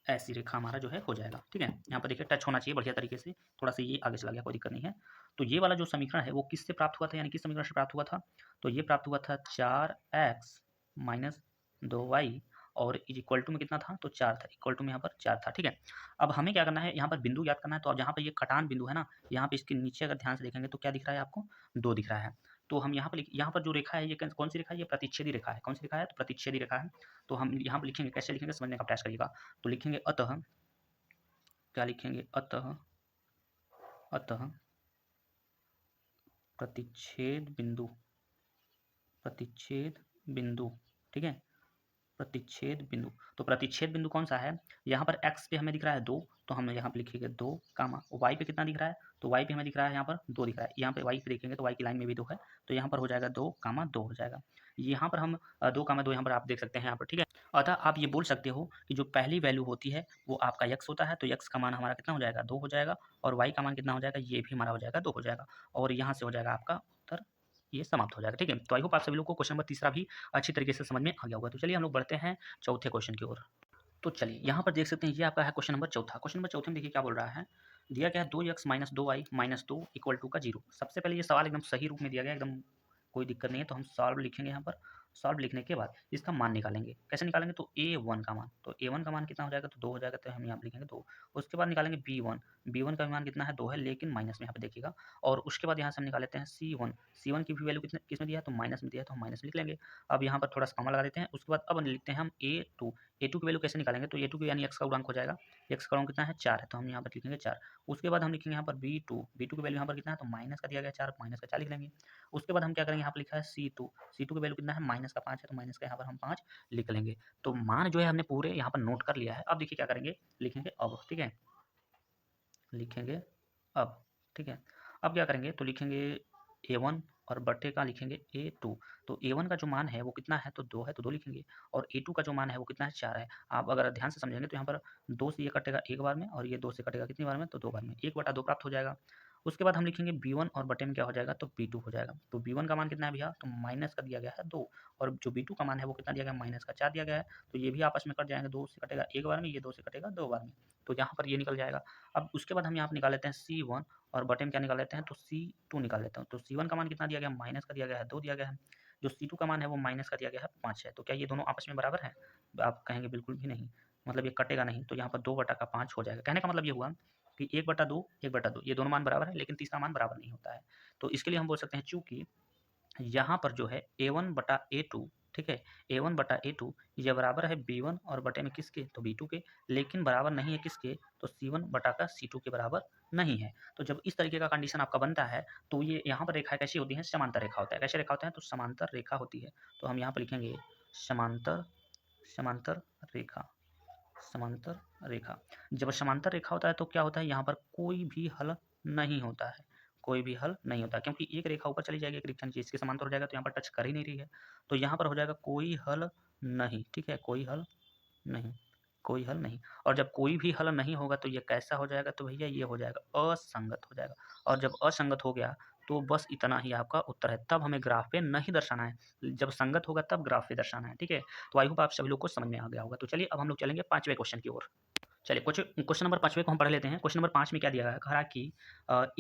A: ऐसी रेखा हमारा जो है हो जाएगा। ठीक है, यहाँ पर देखिए टच होना चाहिए बढ़िया तरीके से, थोड़ा सा ये आगे चला गया, कोई दिक्कत नहीं है। तो ये वाला जो समीकरण है वो किससे प्राप्त हुआ था, यानी किस समीकरण से प्राप्त हुआ था, तो ये प्राप्त हुआ था 4x माइनस 2y और इज इक्वल टू में कितना था, तो 4 था, इक्वल टू में यहाँ पर 4 था। ठीक है, अब हमें क्या करना है, यहाँ पर बिंदु याद करना है। तो अब जहाँ पर ये कटान बिंदु है ना, यहाँ पे इसके नीचे अगर ध्यान से देखेंगे तो क्या दिख रहा है आपको, 2 दिख रहा है। तो हम यहाँ पर जो रेखा है ये कौन सी रेखा है, ये प्रतिच्छेदी रेखा है। कौन सी रेखा है, तो प्रतिच्छेदी रेखा है। तो हम यहाँ पर लिखेंगे, कैसे लिखेंगे समझने का प्रयास करिएगा। तो लिखेंगे अतः, क्या लिखेंगे, अतः, अतः प्रतिच्छेद बिंदु, प्रतिच्छेद बिंदु। ठीक है, प्रतिच्छेद बिंदु। तो प्रतिच्छेद बिंदु कौन सा है? यहाँ पर x पे हमें दिख रहा है 2, तो हम यहाँ पे लिखेंगे 2 कामा, y पे कितना दिख रहा है? तो y पे हमें दिख रहा है यहाँ पर 2 दिख रहा है। यहाँ पे y पे देखेंगे तो y की लाइन में भी 2 है, तो यहाँ पर हो जाएगा 2 कामा 2 हो जाएगा। यहाँ पर हम 2 कामा 2 यहाँ पर आप देख सकते हैं यहाँ पर, ठीक है। अतः आप ये बोल सकते हो कि जो पहली वैल्यू होती है वो आपका x होता है, तो x का मान हमारा कितना हो जाएगा? 2 हो जाएगा, और y का मान कितना हो जाएगा? ये भी हमारा हो जाएगा 2 हो जाएगा, और यहाँ से हो जाएगा आपका उत्तर, ये समाप्त हो जाएगा, ठीक है। तो आई होप आप सभी लोग को क्वेश्चन नंबर तीसरा भी अच्छी तरीके से समझ में आ गया होगा। तो चलिए हम लोग बढ़ते हैं चौथे क्वेश्चन की ओर। तो चलिए यहाँ पर देख सकते हैं, ये आपका है क्वेश्चन नंबर चौथा। क्वेश्चन नंबर चौथे में देखिए क्या बोल रहा है, दिया गया है 2x minus 2y minus 2 equal to का 0। सबसे पहले ये सवाल एकदम सही रूप में दिया गया, एकदम कोई दिक्कत नहीं है। तो हम सॉल्व लिखेंगे यहाँ पर, सॉल्व लिखने के बाद इसका मान निकालेंगे। कैसे निकालेंगे? तो a1 का मान, तो a1 का मान कितना हो जाएगा? तो 2 हो जाएगा, तो हम यहाँ पर लिखेंगे 2। उसके बाद निकालेंगे b1, b1 का मान कितना है? 2 है, लेकिन माइनस में यहाँ पे देखिएगा। और उसके बाद यहाँ से हम निकाल लेते हैं c1, c1 की भी वैल्यू कितने किसमें दिया है? तो माइनस में दिया है, तो हम माइनस में लिख लेंगे। अब यहाँ पर थोड़ा सा कॉमा लगा देते हैं। उसके बाद अब लिखते हैं हम a2, a2 की वैल्यू कैसे निकालेंगे? तो a2 की यानी x का गुणांक हो जाएगा, x का गुणांक कितना है? 4 है, तो हम यहाँ पर लिखेंगे 4। उसके बाद हम लिखेंगे यहाँ पर b2, b2 की वैल्यू यहाँ पर कितना है? तो माइनस का दिया गया 4, माइनस का 4 लिख लेंगे। उसके बाद हम क्या करेंगे? यहाँ पर लिखा है c2, c2 की वैल्यू कितना है? माइनस का 5 है, तो माइनस का यहाँ पर हम 5 लिख लेंगे। तो मान जो है हमने पूरे यहाँ पर नोट कर लिया है। अब देखिए क्या करेंगे, लिखेंगे अब, ठीक है, लिखेंगे अब, ठीक है। अब क्या करेंगे? तो लिखेंगे a1 और बटे का लिखेंगे a2। तो a1 का जो मान है वो कितना है? तो 2 है, तो 2 लिखेंगे। और a2 का जो मान है वो कितना है? 4 है। आप अगर ध्यान से समझेंगे तो यहाँ पर 2 से ये कटेगा एक बार में, और ये 2 से कटेगा कितनी बार में? तो 2 बार में, 1/2 प्राप्त हो जाएगा। उसके बाद हम लिखेंगे b1 और बटे में क्या हो जाएगा? तो b2 हो जाएगा। तो b1 का मान कितना है भैया? तो माइनस का दिया गया है 2, और जो b2 का मान है वो कितना दिया गया है? माइनस का 4 दिया गया है। तो ये भी आपस में कट जाएंगे, 2 से कटेगा एक बार में, ये 2 से कटेगा 2 बार में, तो यहाँ पर ये निकल जाएगा। अब उसके बाद हम यहाँ पर निकाल लेते हैं c1, और बटे में क्या निकाल लेते हैं? तो c2 निकाल लेते हैं। तो c1 का मान कितना दिया गया? माइनस का दिया गया है 2 दिया गया है। जो c2 का मान है वो माइनस का दिया गया है 5 है। तो क्या ये दोनों आपस में बराबर हैं? आप कहेंगे बिल्कुल भी नहीं, मतलब ये कटेगा नहीं, तो यहाँ पर 2/5 हो जाएगा। कहने का मतलब ये हुआ कि 1/2 1/2 ये दोनों मान बराबर है, लेकिन तीसरा मान बराबर नहीं होता है। तो इसके लिए हम बोल सकते हैं, चूंकि यहाँ पर जो है a1/a2, ठीक है, a1/a2 ये बराबर है b1 और बटे में किसके? तो b2 के, लेकिन बराबर नहीं है किसके? तो c1/c2 के बराबर नहीं है। तो जब इस तरीके का कंडीशन आपका बनता है, तो ये यहाँ पर रेखा कैसी होती है? समांतर रेखा होता है। कैसे रेखा होता है? तो समांतर रेखा होती है। तो हम यहाँ पर लिखेंगे समांतर, समांतर रेखा, समांतर रेखा। जब समांतर रेखा होता है तो क्या होता है? यहाँ पर कोई भी हल नहीं होता है, कोई भी हल नहीं होता, क्योंकि एक रेखा ऊपर चली जाएगी, एक रेखा नीचे, इसके समांतर हो जाएगा, तो यहाँ पर टच कर ही नहीं रही है, तो यहाँ पर हो जाएगा कोई हल नहीं, ठीक है, कोई हल नहीं, कोई हल नहीं। और जब कोई भी हल नहीं होगा तो ये कैसा हो जाएगा? तो भैया ये हो जाएगा असंगत हो जाएगा। और जब असंगत हो गया तो बस इतना ही आपका उत्तर है। तब हमें ग्राफ पे नहीं दर्शाना है, जब संगत होगा तब ग्राफ पे दर्शाना है, ठीक है। तो आई होप आप सभी लोग को समझ में आ गया होगा। तो चलिए अब हम लोग चलेंगे पांचवें क्वेश्चन की ओर। चलिए क्वेश्चन नंबर 5वें को हम पढ़ लेते हैं। क्वेश्चन नंबर 5 में क्या दिया गया है? कह रहा है कि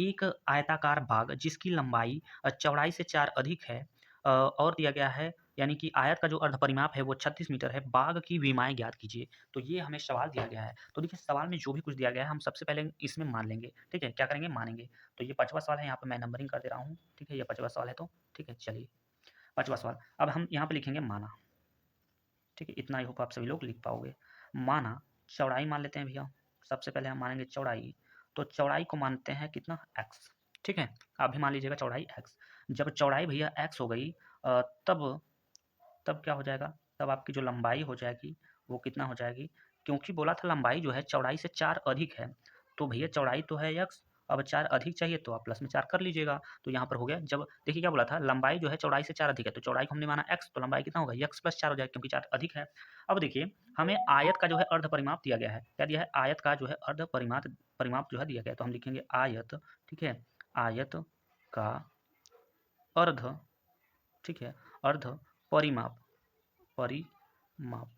A: एक आयताकार बाग जिसकी लंबाई चौड़ाई से 4 अधिक है, और दिया गया है, यानी कि आयत का जो अर्ध परिमाप है वो 36 मीटर है, बाग की विमाएँ ज्ञात कीजिए। तो ये हमें सवाल दिया गया है। तो देखिए सवाल में जो भी कुछ दिया गया है हम सबसे पहले इसमें मान लेंगे, ठीक है। क्या करेंगे? मानेंगे। तो ये 5वां सवाल है, यहाँ पे मैं नंबरिंग कर दे रहा हूँ, ठीक है, ये 5वां सवाल है, तो ठीक है। चलिए 5वां सवाल, अब हम यहाँ पे लिखेंगे माना, ठीक है, इतना आई होप आप सभी लोग लिख पाओगे। माना, चौड़ाई मान लेते हैं भैया, सबसे पहले हम मानेंगे चौड़ाई। तो चौड़ाई को मानते हैं कितना? x, ठीक है। आप भी मान लीजिएगा चौड़ाई x। जब चौड़ाई भैया x हो गई, तब तब क्या हो जाएगा? तब आपकी जो लंबाई हो जाएगी वो कितना हो जाएगी? क्योंकि बोला था लंबाई जो है चौड़ाई से 4 अधिक है, तो भैया चौड़ाई तो है x, अब 4 अधिक चाहिए तो आप प्लस में 4 कर लीजिएगा। तो यहाँ पर हो गया, जब देखिए क्या बोला था, लंबाई जो है चौड़ाई से 4 अधिक है, तो चौड़ाई को हमने माना x, तो लंबाई कितना होगा? x प्लस 4 हो जाएगा, क्योंकि 4 अधिक है। अब देखिए हमें आयत का जो है अर्ध परिमाप दिया गया है। क्या दिया है? आयत का जो है अर्ध परिमाप परिमाप जो है दिया गया है। तो हम लिखेंगे आयत, ठीक है, आयत का अर्ध, ठीक है, अर्ध परिमाप, परिमाप,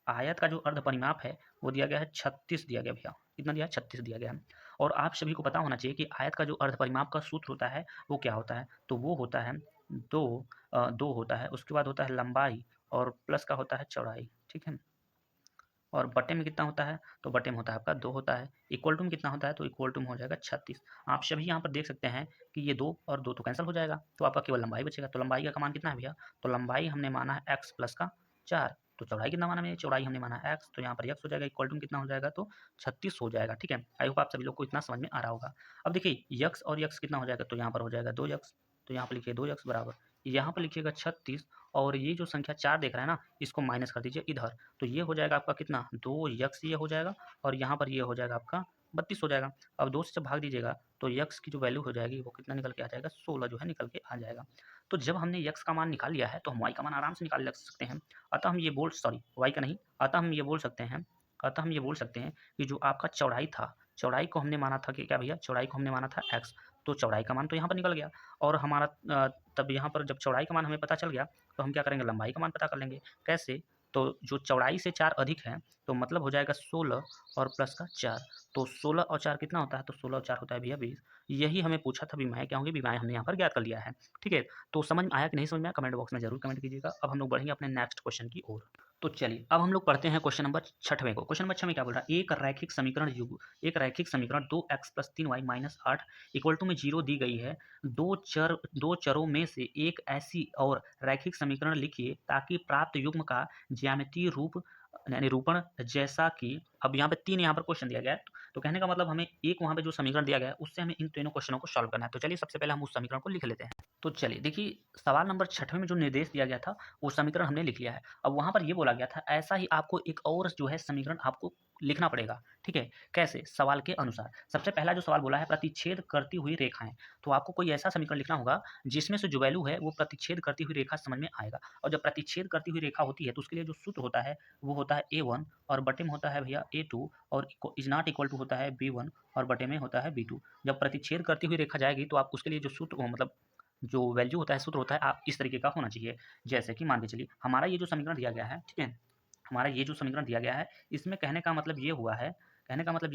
A: आयत का जो अर्ध परिमाप है वो दिया गया है 36 दिया गया भैया। कितना दिया है? 36 दिया गया है। और आप सभी को पता होना चाहिए कि आयत का जो अर्ध परिमाप का सूत्र होता है वो क्या होता है? तो वो होता है 2 होता है, उसके बाद होता है लंबाई, और प्लस का होता है चौड़ाई, ठीक है। और बटे में कितना होता है? तो बटे में होता है आपका 2 होता है। इक्वल टू में कितना होता है? तो इक्वल टू में हो जाएगा 36। आप सभी यहाँ पर देख सकते हैं कि ये 2 और 2 तो कैंसिल हो जाएगा, तो आपका केवल लंबाई बचेगा। तो लंबाई का मान कितना है भैया? तो लंबाई हमने माना है x प्लस का 4। तो चौड़ाई कितना माना हमने? चौड़ाई हमने माना x, तो यहाँ पर x हो जाएगा, इक्वल टू में कितना हो जाएगा? तो 36 हो जाएगा, ठीक है। आई होप आप सभी लोग को इतना समझ में आ रहा होगा। अब देखिए x और x कितना हो जाएगा? तो यहाँ पर हो जाएगा 2x, तो यहाँ पर लिखिए 2x बराबर यहाँ पर लिखिएगा 36 और ये जो संख्या 4 देख रहा है ना, इसको माइनस कर दीजिए इधर, तो ये हो जाएगा आपका कितना 2 ये हो जाएगा और यहाँ पर ये हो जाएगा आपका 32 हो जाएगा। अब 2 से जब भाग दीजिएगा तो यक्स की जो वैल्यू हो जाएगी वो कितना निकल के आ जाएगा, 16 जो है निकल के आ जाएगा। तो जब हमने यक्स का मान निकाल लिया है तो हम वाई का मान आराम से निकाल सकते हैं। अतः हम ये बोल सॉरी वाई का नहीं, अतः हम ये बोल सकते हैं कि जो आपका चौड़ाई था, चौड़ाई को हमने माना था कि क्या भैया, चौड़ाई को हमने माना था एक्स, तो चौड़ाई का मान तो यहाँ पर निकल गया। और हमारा तब यहाँ पर जब चौड़ाई का मान हमें पता चल गया तो हम क्या करेंगे, लंबाई का मान पता कर लेंगे। कैसे, तो जो चौड़ाई से 4 अधिक है तो मतलब हो जाएगा 16 और प्लस का 4, तो 16 और 4 कितना होता है, तो 16 और 4 होता है भैया 20। यही हमें पूछा था विमाएँ क्या होंगी, विमाएँ हमने यहाँ पर ज्ञात कर लिया है। ठीक है, तो समझ में आया कि नहीं समझ में आया, कमेंट बॉक्स में जरूर कमेंट कीजिएगा। अब हम लोग बढ़ेंगे अपने नेक्स्ट क्वेश्चन की ओर। तो चलिए अब हम लोग पढ़ते हैं क्वेश्चन नंबर 6वें को। क्वेश्चन नंबर 6 में क्या बोल रहा है, एक रैखिक समीकरण 2x + 3y - 8 = में 0 दी गई है। दो चरों में से एक ऐसी और रैखिक समीकरण लिखिए ताकि प्राप्त युग्म का ज्यामितीय रूप यानी रूपण जैसा कि, अब यहाँ पे 3 यहाँ पर क्वेश्चन दिया गया है, तो कहने का मतलब हमें एक वहाँ पे जो समीकरण दिया गया है उससे हमें इन तीनों क्वेश्चनों को सॉल्व करना है। तो चलिए सबसे पहले हम उस समीकरण को लिख लेते हैं। तो चलिए देखिए, सवाल नंबर 6वें में जो निर्देश दिया गया था वो समीकरण हमने लिख लिया है। अब वहाँ पर ये बोला गया था ऐसा ही आपको एक और जो है समीकरण आपको लिखना पड़ेगा। ठीक है, कैसे, सवाल के अनुसार। सबसे पहला जो सवाल बोला है प्रतिच्छेद करती हुई रेखाएं, तो आपको कोई ऐसा समीकरण लिखना होगा जिसमें से जो वैल्यू है वो प्रतिच्छेद करती हुई रेखा समझ में आएगा। और जब प्रतिच्छेद करती हुई रेखा होती है तो उसके लिए जो सूत्र होता है वो होता है A1 और बटे में होता है भैया A2 और इज नॉट इक्वल टू होता है B1 और बटे में होता है B2। जब प्रतिच्छेद करती हुई रेखा जाएगी तो आप उसके लिए जो सूत्र मतलब जो वैल्यू होता है, सूत्र होता है, आप इस तरीके का होना चाहिए। जैसे कि मान के चलिए हमारा ये जो समीकरण दिया गया है, ठीक है, हमारा ये जो समीकरण दिया गया है इसमें कहने का मतलब ये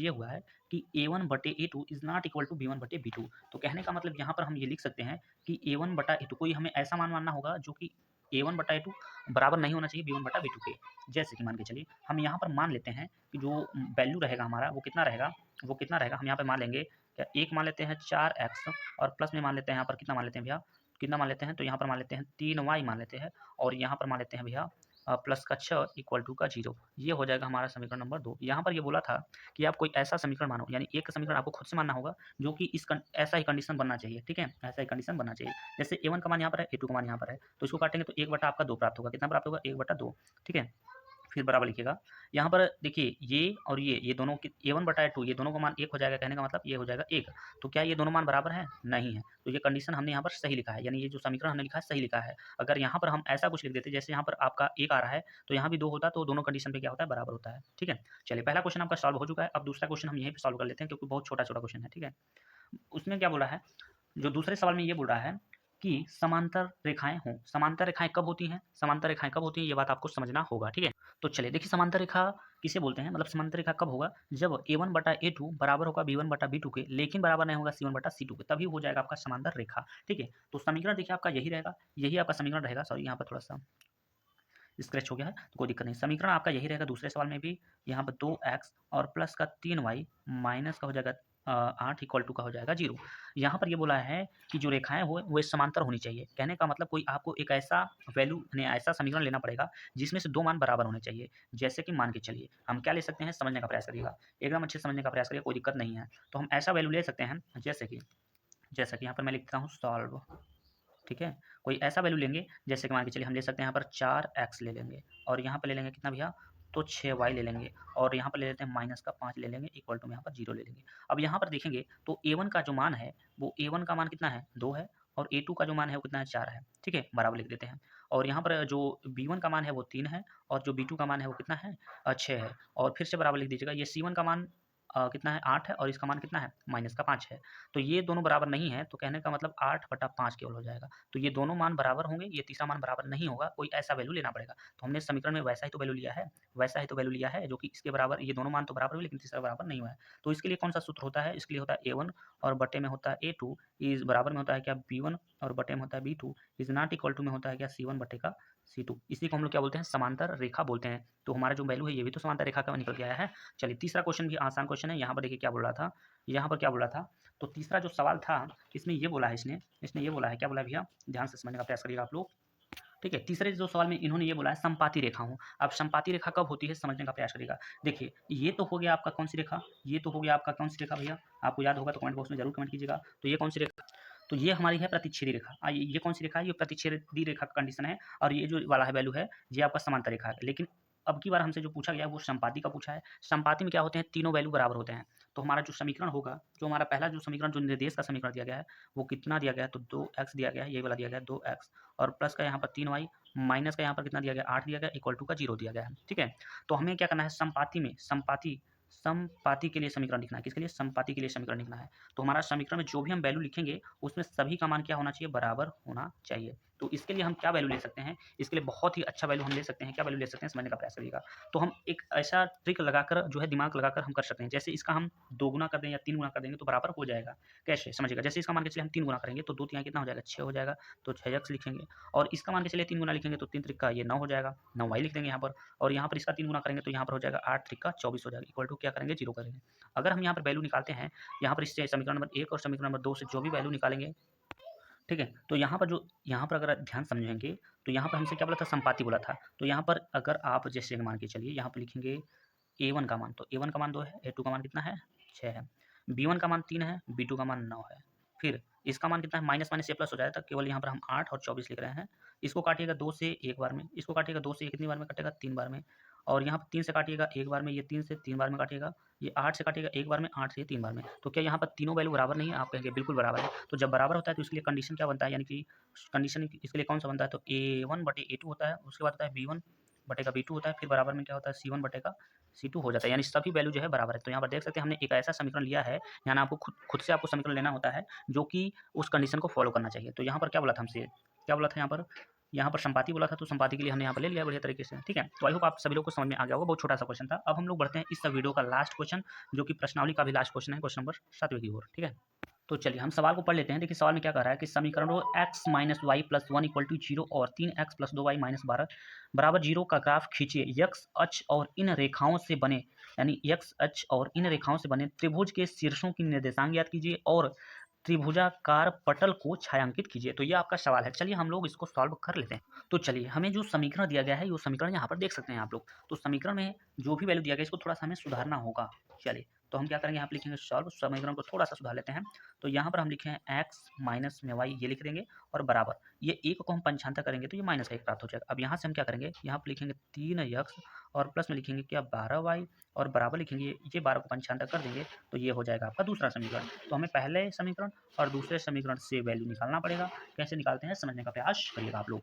A: हुआ है कि A1 बटे A2 is not equal to B1 बटे B2। तो कहने का मतलब यहाँ पर हम ये लिख सकते हैं कि A1 बटा A2 कोई हमें ऐसा मान मानना होगा जो कि A1 बटा A2 बराबर नहीं होना चाहिए B1 बटा B2 के। जैसे कि मान के चलिए हम यहाँ पर मान लेते हैं कि जो वैल्यू रहेगा हमारा वो कितना रहेगा, हम यहाँ पर मान लेंगे क्या, एक मान लेते हैं 4x और प्लस में मान लेते हैं यहाँ पर कितना मान लेते हैं भैया, कितना मान लेते हैं, तो यहाँ पर मान लेते हैं 3y मान लेते हैं और यहाँ पर मान लेते हैं भैया प्लस का 6 इक्वल टू का 0। ये हो जाएगा हमारा समीकरण नंबर 2। यहाँ पर ये बोला था कि आप कोई ऐसा समीकरण मानो, यानी एक समीकरण आपको खुद से मानना होगा जो कि ऐसा ही कंडीशन बनना चाहिए। ठीक है, ऐसा ही कंडीशन बनना चाहिए। जैसे A1 का मान यहाँ पर है, A2 का मान यहाँ पर है, तो इसको काटेंगे तो 1 बटा आपका 2 प्राप्त होगा। कितना प्राप्त होगा, 1 बटा 2। ठीक है, फिर बराबर लिखिएगा। यहाँ पर देखिए ये और ये दोनों की A1 बटा A2 ये दोनों का मान 1 हो जाएगा, कहने का मतलब ये हो जाएगा 1। तो क्या ये दोनों मान बराबर हैं, नहीं है, तो ये कंडीशन हमने यहाँ पर सही लिखा है, यानी ये जो समीकरण हमने लिखा है सही लिखा है। अगर यहाँ पर हम ऐसा कुछ लिख देते जैसे यहाँ पर आपका 1 आ रहा है तो यहाँ भी 2 होता, तो दोनों कंडीशन पे क्या होता है, बराबर होता है। ठीक है, चलिए पहला क्वेश्चन आपका सॉल्व हो चुका है। अब दूसरा क्वेश्चन हम यहीं पे सॉल्व कर लेते हैं क्योंकि बहुत छोटा छोटा क्वेश्चन है। ठीक है, उसमें क्या बोला है, जो दूसरे सवाल में ये बोल रहा है कि समांतर रेखाएं हों। समांतर रेखाएं कब होती हैं, समांतर रेखाएं कब होती हैं, ये बात आपको समझना होगा। ठीक है, तो चलिए देखिए समांतर रेखा किसे बोलते हैं, मतलब समांतर रेखा कब होगा, जब A1 बटा A2 बराबर होगा B1 बटा B2 के, लेकिन बराबर नहीं होगा C1 बटा C2 के, तभी हो जाएगा आपका समांतर रेखा। ठीक है, तो समीकरण देखिए आपका यही रहेगा, यही आपका समीकरण रहेगा। सॉरी यहाँ पर थोड़ा सा स्क्रैच हो गया है तो कोई दिक्कत नहीं, समीकरण आपका यही रहेगा दूसरे सवाल में भी। यहाँ पर 2x और प्लस का 3y माइनस का हो जाएगा 8 इक्वल टू का हो जाएगा 0। यहाँ पर ये बोला है कि जो रेखाएं हो वो समांतर होनी चाहिए। कहने का मतलब कोई आपको एक ऐसा वैल्यू यानी ऐसा समीकरण लेना पड़ेगा जिसमें से 2 मान बराबर होने चाहिए। जैसे कि मान के चलिए हम क्या ले सकते हैं, समझने का प्रयास करिएगा, एकदम अच्छे से समझने का प्रयास करिए, कोई दिक्कत नहीं है। तो हम ऐसा वैल्यू ले सकते हैं जैसे कि यहाँ पर मैं लिखता हूँ सॉल्व। ठीक है, कोई ऐसा वैल्यू लेंगे जैसे कि मान के चलिए हम ले सकते हैं यहाँ पर 4x ले लेंगे और यहाँ पर ले लेंगे कितना भैया, तो 6y ले लेंगे और यहाँ पर ले लेते हैं माइनस का 5 ले लेंगे इक्वल टू में यहाँ पर 0 ले लेंगे। अब यहाँ पर देखेंगे तो A1 का जो मान है वो A1 का मान कितना है, 2 है और A2 का जो मान है वो कितना है, 4 है। ठीक है, बराबर लिख देते हैं। और यहाँ पर जो B1 का मान है वो 3 है और जो B2 का मान है वो कितना है, 6 है। और फिर से बराबर लिख दीजिएगा, ये C1 का मान कितना है, 8 है और इसका मान कितना है, माइनस का 5 है। तो ये दोनों बराबर नहीं है, तो कहने का मतलब 8 बटा 5 केवल हो जाएगा। तो ये दोनों मान बराबर होंगे, ये तीसरा मान बराबर नहीं होगा, कोई ऐसा वैल्यू लेना पड़ेगा। तो हमने समीकरण में वैसा ही तो वैल्यू लिया है जो कि इसके बराबर, ये दोनों मान तो बराबर हुए लेकिन तीसरा बराबर नहीं हुआ है। तो इसके लिए कौन सा सूत्र होता है, इसके लिए होता है A1 और बटे में होता है A2 इज बराबर में होता है क्या, B1 और बटे में होता है B2 is not equal to में होता है क्या, C1 बटे का C2। इसी को हम लोग क्या बोलते हैं, समांतर रेखा बोलते हैं। तो हमारा जो वैल्यू है ये भी तो समांतर रेखा का निकल के आया है। चलिए तीसरा क्वेश्चन भी आसान क्वेश्चन है। यहाँ पर देखिए क्या बोल रहा था, तो तीसरा जो सवाल था इसमें ये बोला है, इसने ये बोला है, क्या बोला है भैया, ध्यान से समझने का प्रयास करिएगा आप लोग। ठीक है। तीसरे जो सवाल में इन्होंने ये बोला है समपाती रेखा हूँ। अब समपाती रेखा कब होती है समझने का प्रयास करिएगा। देखिए ये तो हो गया आपका कौन सी रेखा, ये तो हो गया आपका कौन सी रेखा भैया, आपको याद होगा तो कमेंट बॉक्स में जरूर कमेंट कीजिएगा। तो ये कौन सी रेखा, तो ये हमारी है प्रतिच्छेदी रेखा। ये कौन सी रेखा है, ये प्रतिच्छेदी रेखा का कंडीशन है। और ये जो वाला है वैल्यू है ये आपका समांतर रेखा है। लेकिन अब की बार हमसे जो पूछा गया वो संपाती का पूछा है। संपाती में क्या होते हैं, तीनों वैल्यू बराबर होते हैं। तो हमारा जो समीकरण होगा, जो हमारा पहला जो समीकरण जो निर्देश का समीकरण दिया गया है वो कितना दिया गया है, तो 2x दिया गया है, ये वाला दिया गया है 2x, और प्लस का यहाँ पर 3y, माइनस का यहाँ पर कितना दिया गया 8 दिया गया, इक्वल टू का 0 दिया गया है। ठीक है। तो हमें क्या करना है, संपाती में समपाती के लिए समीकरण लिखना है। किसके लिए, समपाती के लिए समीकरण लिखना है। तो हमारा समीकरण में जो भी हम वैल्यू लिखेंगे उसमें सभी का मान क्या होना चाहिए, बराबर होना चाहिए। तो इसके लिए हम क्या वैल्यू ले सकते हैं, इसके लिए बहुत ही अच्छा वैल्यू हम ले सकते हैं। क्या वैल्यू ले सकते हैं समझने का प्रयास करिएगा। तो हम एक ऐसा ट्रिक लगाकर जो है दिमाग लगाकर हम कर सकते हैं। जैसे इसका हम 2 गुना कर दें या 3 गुना कर देंगे तो बराबर हो जाएगा। कैसे समझिएगा, जैसे इसका मान के चलिए हम 3 गुना करेंगे तो 2 तिहाई कितना हो जाएगा, 6 हो जाएगा। तो 6x लिखेंगे, और इसका मान के चलिए 3 गुना लिखेंगे तो 3 त्रिका ये 9 हो जाएगा, 9y लिख देंगे यहाँ पर। और यहाँ पर इसका 3 गुना करेंगे तो यहाँ पर हो जाएगा 8 त्रिका 24 हो जाएगा, इक्वल टू क्या करेंगे 0 करेंगे। अगर हम यहाँ पर वैल्यू निकालते हैं, यहाँ पर इससे समीकरण नंबर 1 और समीकरण नंबर 2 से जो भी वैल्यू निकालेंगे, ठीक है। तो यहाँ पर अगर ध्यान समझेंगे तो यहाँ पर हमसे क्या बोला था, संपाती बोला था। तो यहाँ पर अगर आप जैसे मान के चलिए यहाँ पर लिखेंगे a1 का मान, तो a1 का मान 2 है, a2 का मान कितना है 6 है, b1 का मान 3 है, b2 का मान 9 है। फिर इसका मान कितना है, माइनस माइनस से प्लस हो जाएगा, केवल यहाँ पर हम 8 और 24 लिख रहे हैं। इसको काटिएगा 2 से एक बार में, इसको काटिएगा 2 से कितनी बार में कटेगा, 3 बार में। और यहाँ पर 3 से काटिएगा एक बार में, ये 3 से 3 बार में काटिएगा। ये 8 से काटिएगा एक बार में, 8 से 3 बार में। तो क्या यहाँ पर तीनों वैल्यू बराबर नहीं है, आप कहेंगे बिल्कुल बराबर है। तो जब बराबर होता है तो इसके लिए कंडीशन क्या बनता है, यानी कि कंडीशन इसके लिए कौन सा बनता है, तो a1 बटे a2 होता है, उसके बाद होता है b1 बटेगा b2 होता है, फिर बराबर में क्या होता है c1 बटेगा c2 हो जाता है, यानी सभी वैल्यू जो है बराबर है। तो यहाँ पर देख सकते हैं हमने एक ऐसा समीकरण लिया है, यहाँ आपको खुद से आपको समीकरण लेना होता है जो कि उस कंडीशन को फॉलो करना चाहिए। तो यहाँ पर क्या बोला था हमसे, क्या बोला था यहाँ पर संपाती बोला था, तो संपाती के लिए हमने यहाँ पर ले लिया बढ़िया तरीके से। ठीक है। तो आई होप आप सभी लोग को समझ में आ गया होगा, बहुत छोटा सा क्वेश्चन था। अब हम लोग बढ़ते हैं इस वीडियो का लास्ट क्वेश्चन, जो कि प्रश्नावली का भी लास्ट क्वेश्चन है, क्वेश्चन नंबर 7वें की ओर। ठीक है। तो चलिए हम सवाल को पढ़ लेते हैं। देखिए सवाल में क्या कह रहा है कि समीकरणों x minus y plus 1 equal to 0 और 3x प्लस 2y माइनस 12 बराबर 0 का ग्राफ खींचिए। यक्स अक्ष और इन रेखाओं से बने, यानी यक्स अक्ष और इन रेखाओं से बने त्रिभुज के शीर्षों की निर्देशांक ज्ञात कीजिए और त्रिभुजाकार पटल को छायांकित कीजिए। तो ये आपका सवाल है। चलिए हम लोग इसको सॉल्व कर लेते हैं। तो चलिए हमें जो समीकरण दिया गया है, वो समीकरण यहाँ पर देख सकते हैं आप लोग। तो समीकरण में जो भी वैल्यू दिया गया है इसको थोड़ा सा हमें सुधारना होगा। चलिए तो हम क्या करेंगे, यहाँ पे लिखेंगे सॉल्व, समीकरण को थोड़ा सा सुधार लेते हैं। तो यहाँ पर हम लिखे हैं x माइनस में y, ये लिख देंगे, और बराबर ये एक को हम पंचांतर करेंगे तो ये माइनस का एक प्राप्त हो जाएगा। अब यहाँ से हम क्या करेंगे, यहाँ पर लिखेंगे 3x और प्लस में लिखेंगे क्या 12y, और बराबर लिखेंगे ये 12 को पंचांतर कर देंगे तो ये हो जाएगा आपका दूसरा समीकरण। तो हमें पहले समीकरण और दूसरे समीकरण से वैल्यू निकालना पड़ेगा। कैसे निकालते हैं समझने का प्रयास करिएगा आप लोग।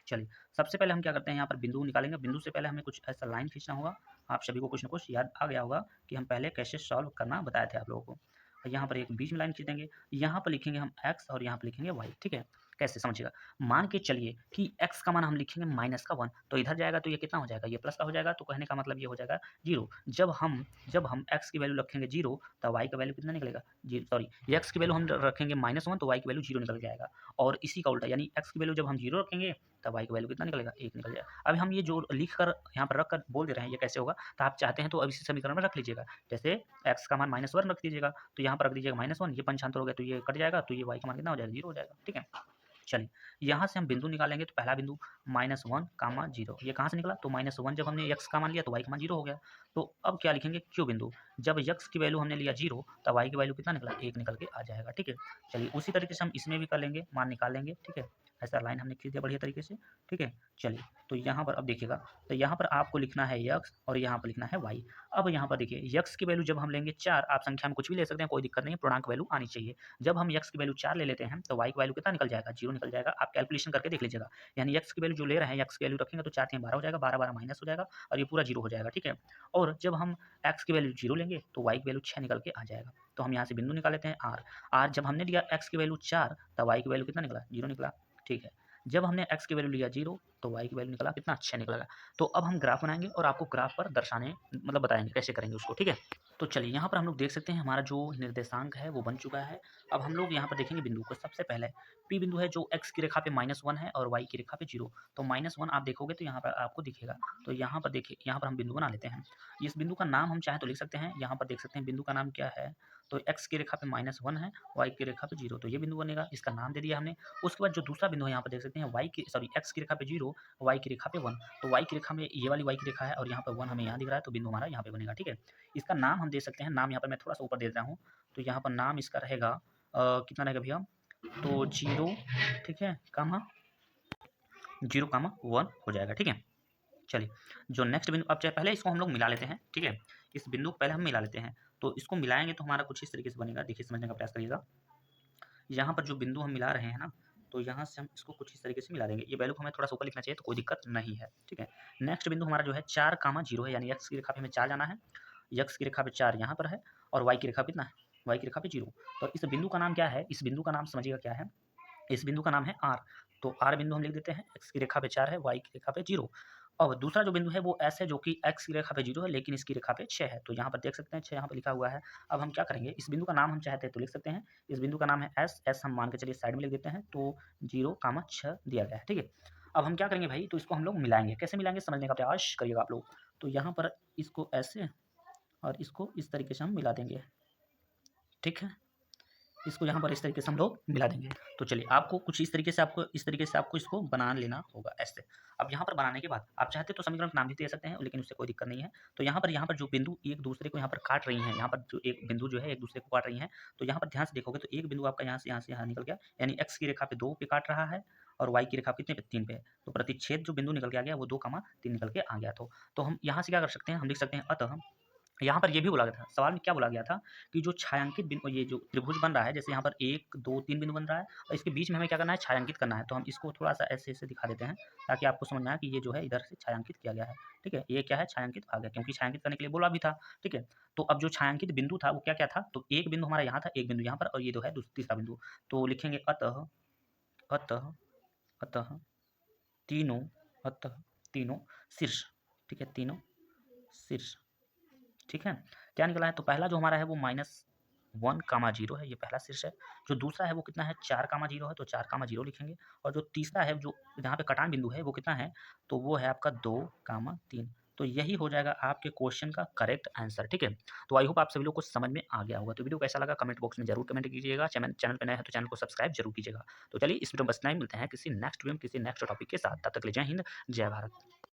A: चलिए सबसे पहले हम क्या करते हैं, यहाँ पर बिंदु निकालेंगे। बिंदु से पहले हमें कुछ ऐसा लाइन खींचना होगा। आप सभी को कुछ ना कुछ याद आ गया होगा कि हम पहले कैसे सॉल्व करना बताए थे आप लोगों को। और यहाँ पर एक बीच में लाइन खींच देंगे, यहाँ पर लिखेंगे हम x और यहाँ पर लिखेंगे y। ठीक है। कैसे समझिएगा, मान के चलिए कि x का मान हम लिखेंगे माइनस का 1, तो इधर जाएगा तो ये कितना हो जाएगा, ये प्लस का हो जाएगा। तो कहने का मतलब ये हो जाएगा 0। जब हम x की वैल्यू रखेंगे 0 तो y का वैल्यू कितना निकलेगा, सॉरी x की वैल्यू हम रखेंगे -1 तो y की वैल्यू 0 निकल जाएगा। और इसी का उल्टा, यानी x की वैल्यू जब हम 0 रखेंगे तब y की वैल्यू कितना निकलेगा, 1 निकल जाएगा। अभी हम ये जो लिख कर यहाँ पर रख कर बोल दे रहे हैं ये कैसे होगा, तो आप चाहते हैं तो अब इसी समीकरण में रख लीजिएगा। जैसे x का मान -1 रख दीजिएगा तो यहाँ पर रख दीजिएगा -1, ये पंचांतर हो गया तो ये कट जाएगा, तो ये y का मान कितना हो जाएगा, 0 हो जाएगा। ठीक है। चलिए यहाँ से हम बिंदु निकालेंगे। तो पहला बिंदु -1, 0, ये कहाँ से निकला, तो -1 जब हमने x का मान लिया तो y का मान 0 हो गया। तो अब क्या लिखेंगे, क्यों बिंदु, जब x की वैल्यू हमने लिया 0 तब y की वैल्यू कितना निकला, 1 निकल के आ जाएगा। ठीक है। चलिए उसी तरीके से हम इसमें भी कर लेंगे, मान निकाल लेंगे। ठीक है। ऐसा लाइन हमने खींच दिया बढ़िया तरीके से। ठीक है। चलिए तो यहाँ पर अब देखिएगा, तो यहाँ पर आपको लिखना है x और यहाँ पर लिखना है y। अब यहाँ पर देखिए x की वैल्यू जब हम लेंगे 4, आप संख्या में कुछ भी ले सकते हैं, कोई दिक्कत नहीं है, पूर्णांक वैल्यू आनी चाहिए। जब हम x की वैल्यू 4 ले लेते हैं तो y की वैल्यू कितना निकल जाएगा, 0 निकल जाएगा। आप कैलकुलेशन करके देख लीजिएगा, यानी x की वैल्यू जो ले रहे हैं, x की वैल्यू रखेंगे तो 4 3 12 हो जाएगा, 12 12 माइनस हो जाएगा और ये पूरा 0 हो जाएगा। ठीक है। और जब हम x की वैल्यू 0 लेंगे तो y की वैल्यू 6 निकल के आ जाएगा। तो हम यहाँ से बिंदु निकाल लेते हैं r जब हमने लिया x की वैल्यू 4 तब y की वैल्यू कितना निकला, 0 निकला। ठीक है। जब हमने x की वैल्यू लिया 0 तो y की वैल्यू निकला कितना 6 निकलेगा। तो अब हम ग्राफ बनाएंगे और आपको ग्राफ पर दर्शाने मतलब बताएंगे कैसे करेंगे उसको, ठीक है। तो चलिए यहाँ पर हम लोग देख सकते हैं हमारा जो निर्देशांक है वो बन चुका है। अब हम लोग यहाँ पर देखेंगे बिंदु को। सबसे पहले P बिंदु है जो x की रेखा पे -1 है और y की रेखा पे 0। तो -1 आप देखोगे तो यहाँ पर आपको दिखेगा। तो यहाँ पर देखिए, यहाँ पर हम बिंदु बना लेते हैं। इस बिंदु का नाम हम चाहे तो लिख सकते हैं। यहाँ पर देख सकते हैं बिंदु का नाम क्या है। तो x की रेखा पे -1 है, y की रेखा पे 0। तो ये बिंदु बनेगा, इसका नाम दे दिया हमने। उसके बाद जो दूसरा बिंदु है यहाँ पर देख सकते हैं x की रेखा पे 0, y की रेखा पे 1। तो y की रेखा में ये वाली y की रेखा है और यहाँ पर 1 हमें यहाँ दिख रहा है, तो बिंदु हमारा यहाँ पे बनेगा, ठीक है। इसका नाम हम दे सकते हैं। नाम यहाँ पर मैं थोड़ा सा ऊपर दे देता हूँ। तो यहाँ पर नाम इसका रहेगा कितना रहेगा भैया, तो 0, ठीक है, कामा 0, 1 हो जाएगा, ठीक है। चलिए जो नेक्स्ट बिंदु, अब चाहे पहले इसको हम लोग मिला लेते हैं, ठीक है। इस बिंदु को पहले हम मिला लेते हैं। तो इसको मिलाएंगे तो हमारा कुछ इस तरीके से बनेगा। देखिए समझने का प्रयास करिएगा। यहाँ पर जो बिंदु हम मिला रहे हैं ना, तो यहाँ से हम इसको कुछ इस तरीके से मिला देंगे। ये वैल्यू को हमें थोड़ा सा ऊपर लिखना चाहिए, तो कोई दिक्कत नहीं है, ठीक है। नेक्स्ट बिंदु हमारा जो है 4, 0 है, यानी x की रेखा पे हमें 4 जाना है। x की रेखा पे 4 यहाँ पर है और y की रेखा पे कितना है, y की रेखा पे 0। तो इस बिंदु का नाम क्या है, इस बिंदु का नाम समझिएगा क्या है। इस बिंदु का नाम है R। तो R बिंदु हम लिख देते हैं। x की रेखा पे 4 है, y की रेखा पे 0। और दूसरा जो बिंदु है वो S है, जो कि x की रेखा पे 0 है लेकिन इसकी रेखा पे 6 है। तो यहाँ पर देख सकते हैं 6 यहाँ पर लिखा हुआ है। अब हम क्या करेंगे, इस बिंदु का नाम हम चाहते हैं तो लिख सकते हैं। इस बिंदु का नाम है S हम मान के चलिए साइड में लिख देते हैं। तो 0, 6 दिया गया है, ठीक है। अब हम क्या करेंगे भाई, तो इसको हम लोग मिलाएंगे। कैसे मिलाएंगे समझने का प्रयास करिएगा आप लोग। तो यहाँ पर इसको ऐसे और इसको इस तरीके से हम मिला देंगे, ठीक है। इसको यहाँ पर इस तरीके से हम लोग मिला देंगे। तो चलिए आपको कुछ इस तरीके से आपको इसको बना लेना होगा ऐसे। अब यहाँ पर बनाने के बाद आप चाहते तो समीकरण का नाम भी दे सकते हैं, लेकिन उससे कोई दिक्कत नहीं है। तो यहाँ पर जो बिंदु एक दूसरे को यहाँ पर काट रही हैं, यहाँ पर जो एक बिंदु जो है एक दूसरे को काट रही हैं, तो यहाँ पर ध्यान से देखोगे तो एक बिंदु आपका यहाँ से यहाँ निकल गया, यानी x की रेखा पे 2 पे काट रहा है और y की रेखा कितने पे 3 पे है। तो प्रतिच्छेद जो बिंदु निकल के आ गया वो 2, 3 निकल के आ गया। तो हम यहाँ से क्या कर सकते हैं, हम लिख सकते हैं अतः यहाँ पर ये भी बोला गया था, सवाल में क्या बोला गया था कि जो छायांकित बिंदु, ये जो त्रिभुज बन रहा है, जैसे यहाँ पर 1, 2, 3 बिंदु बन रहा है और इसके बीच में हमें क्या करना है, छायांकित करना है। तो हम इसको थोड़ा सा ऐसे ऐसे दिखा देते हैं ताकि आपको समझ में आए कि ये जो है इधर से छायांकित किया गया है, ठीक है। ये क्या है, छायांकित भाग है, क्योंकि छायांकित करने के लिए बोला भी था, ठीक है। तो अब जो छायांकित बिंदु था वो क्या क्या था, तो एक बिंदु हमारा यहाँ था, एक बिंदु यहाँ पर, और ये जो है तीसरा बिंदु। तो लिखेंगे अतः अतः अतः तीनों अतः तीनों शीर्ष, ठीक है, तीनों शीर्ष, ठीक है। क्या निकला है, तो पहला जो हमारा है वो -1, 0 है, ये पहला शीर्ष है। जो दूसरा है वो कितना है, 4, 0 है, तो 4, 0 लिखेंगे। और जो तीसरा है जो जहाँ पे कटान बिंदु है वो कितना है, तो वो है आपका 2, 3। तो यही हो जाएगा आपके क्वेश्चन का करेक्ट आंसर, ठीक है। तो आई होप आप सभी लोग को समझ में आ गया होगा। तो वीडियो कैसा लगा कमेंट बॉक्स में जरूर कमेंट कीजिएगा। चैनल पे नए हैं तो चैनल को सब्सक्राइब जरूर कीजिएगा। तो चलिए इस वीडियो में बस इतना ही, मिलते हैं किसी नेक्स्ट वीडियो में किसी नेक्स्ट टॉपिक के साथ। तब तक के लिए जय हिंद, जय भारत।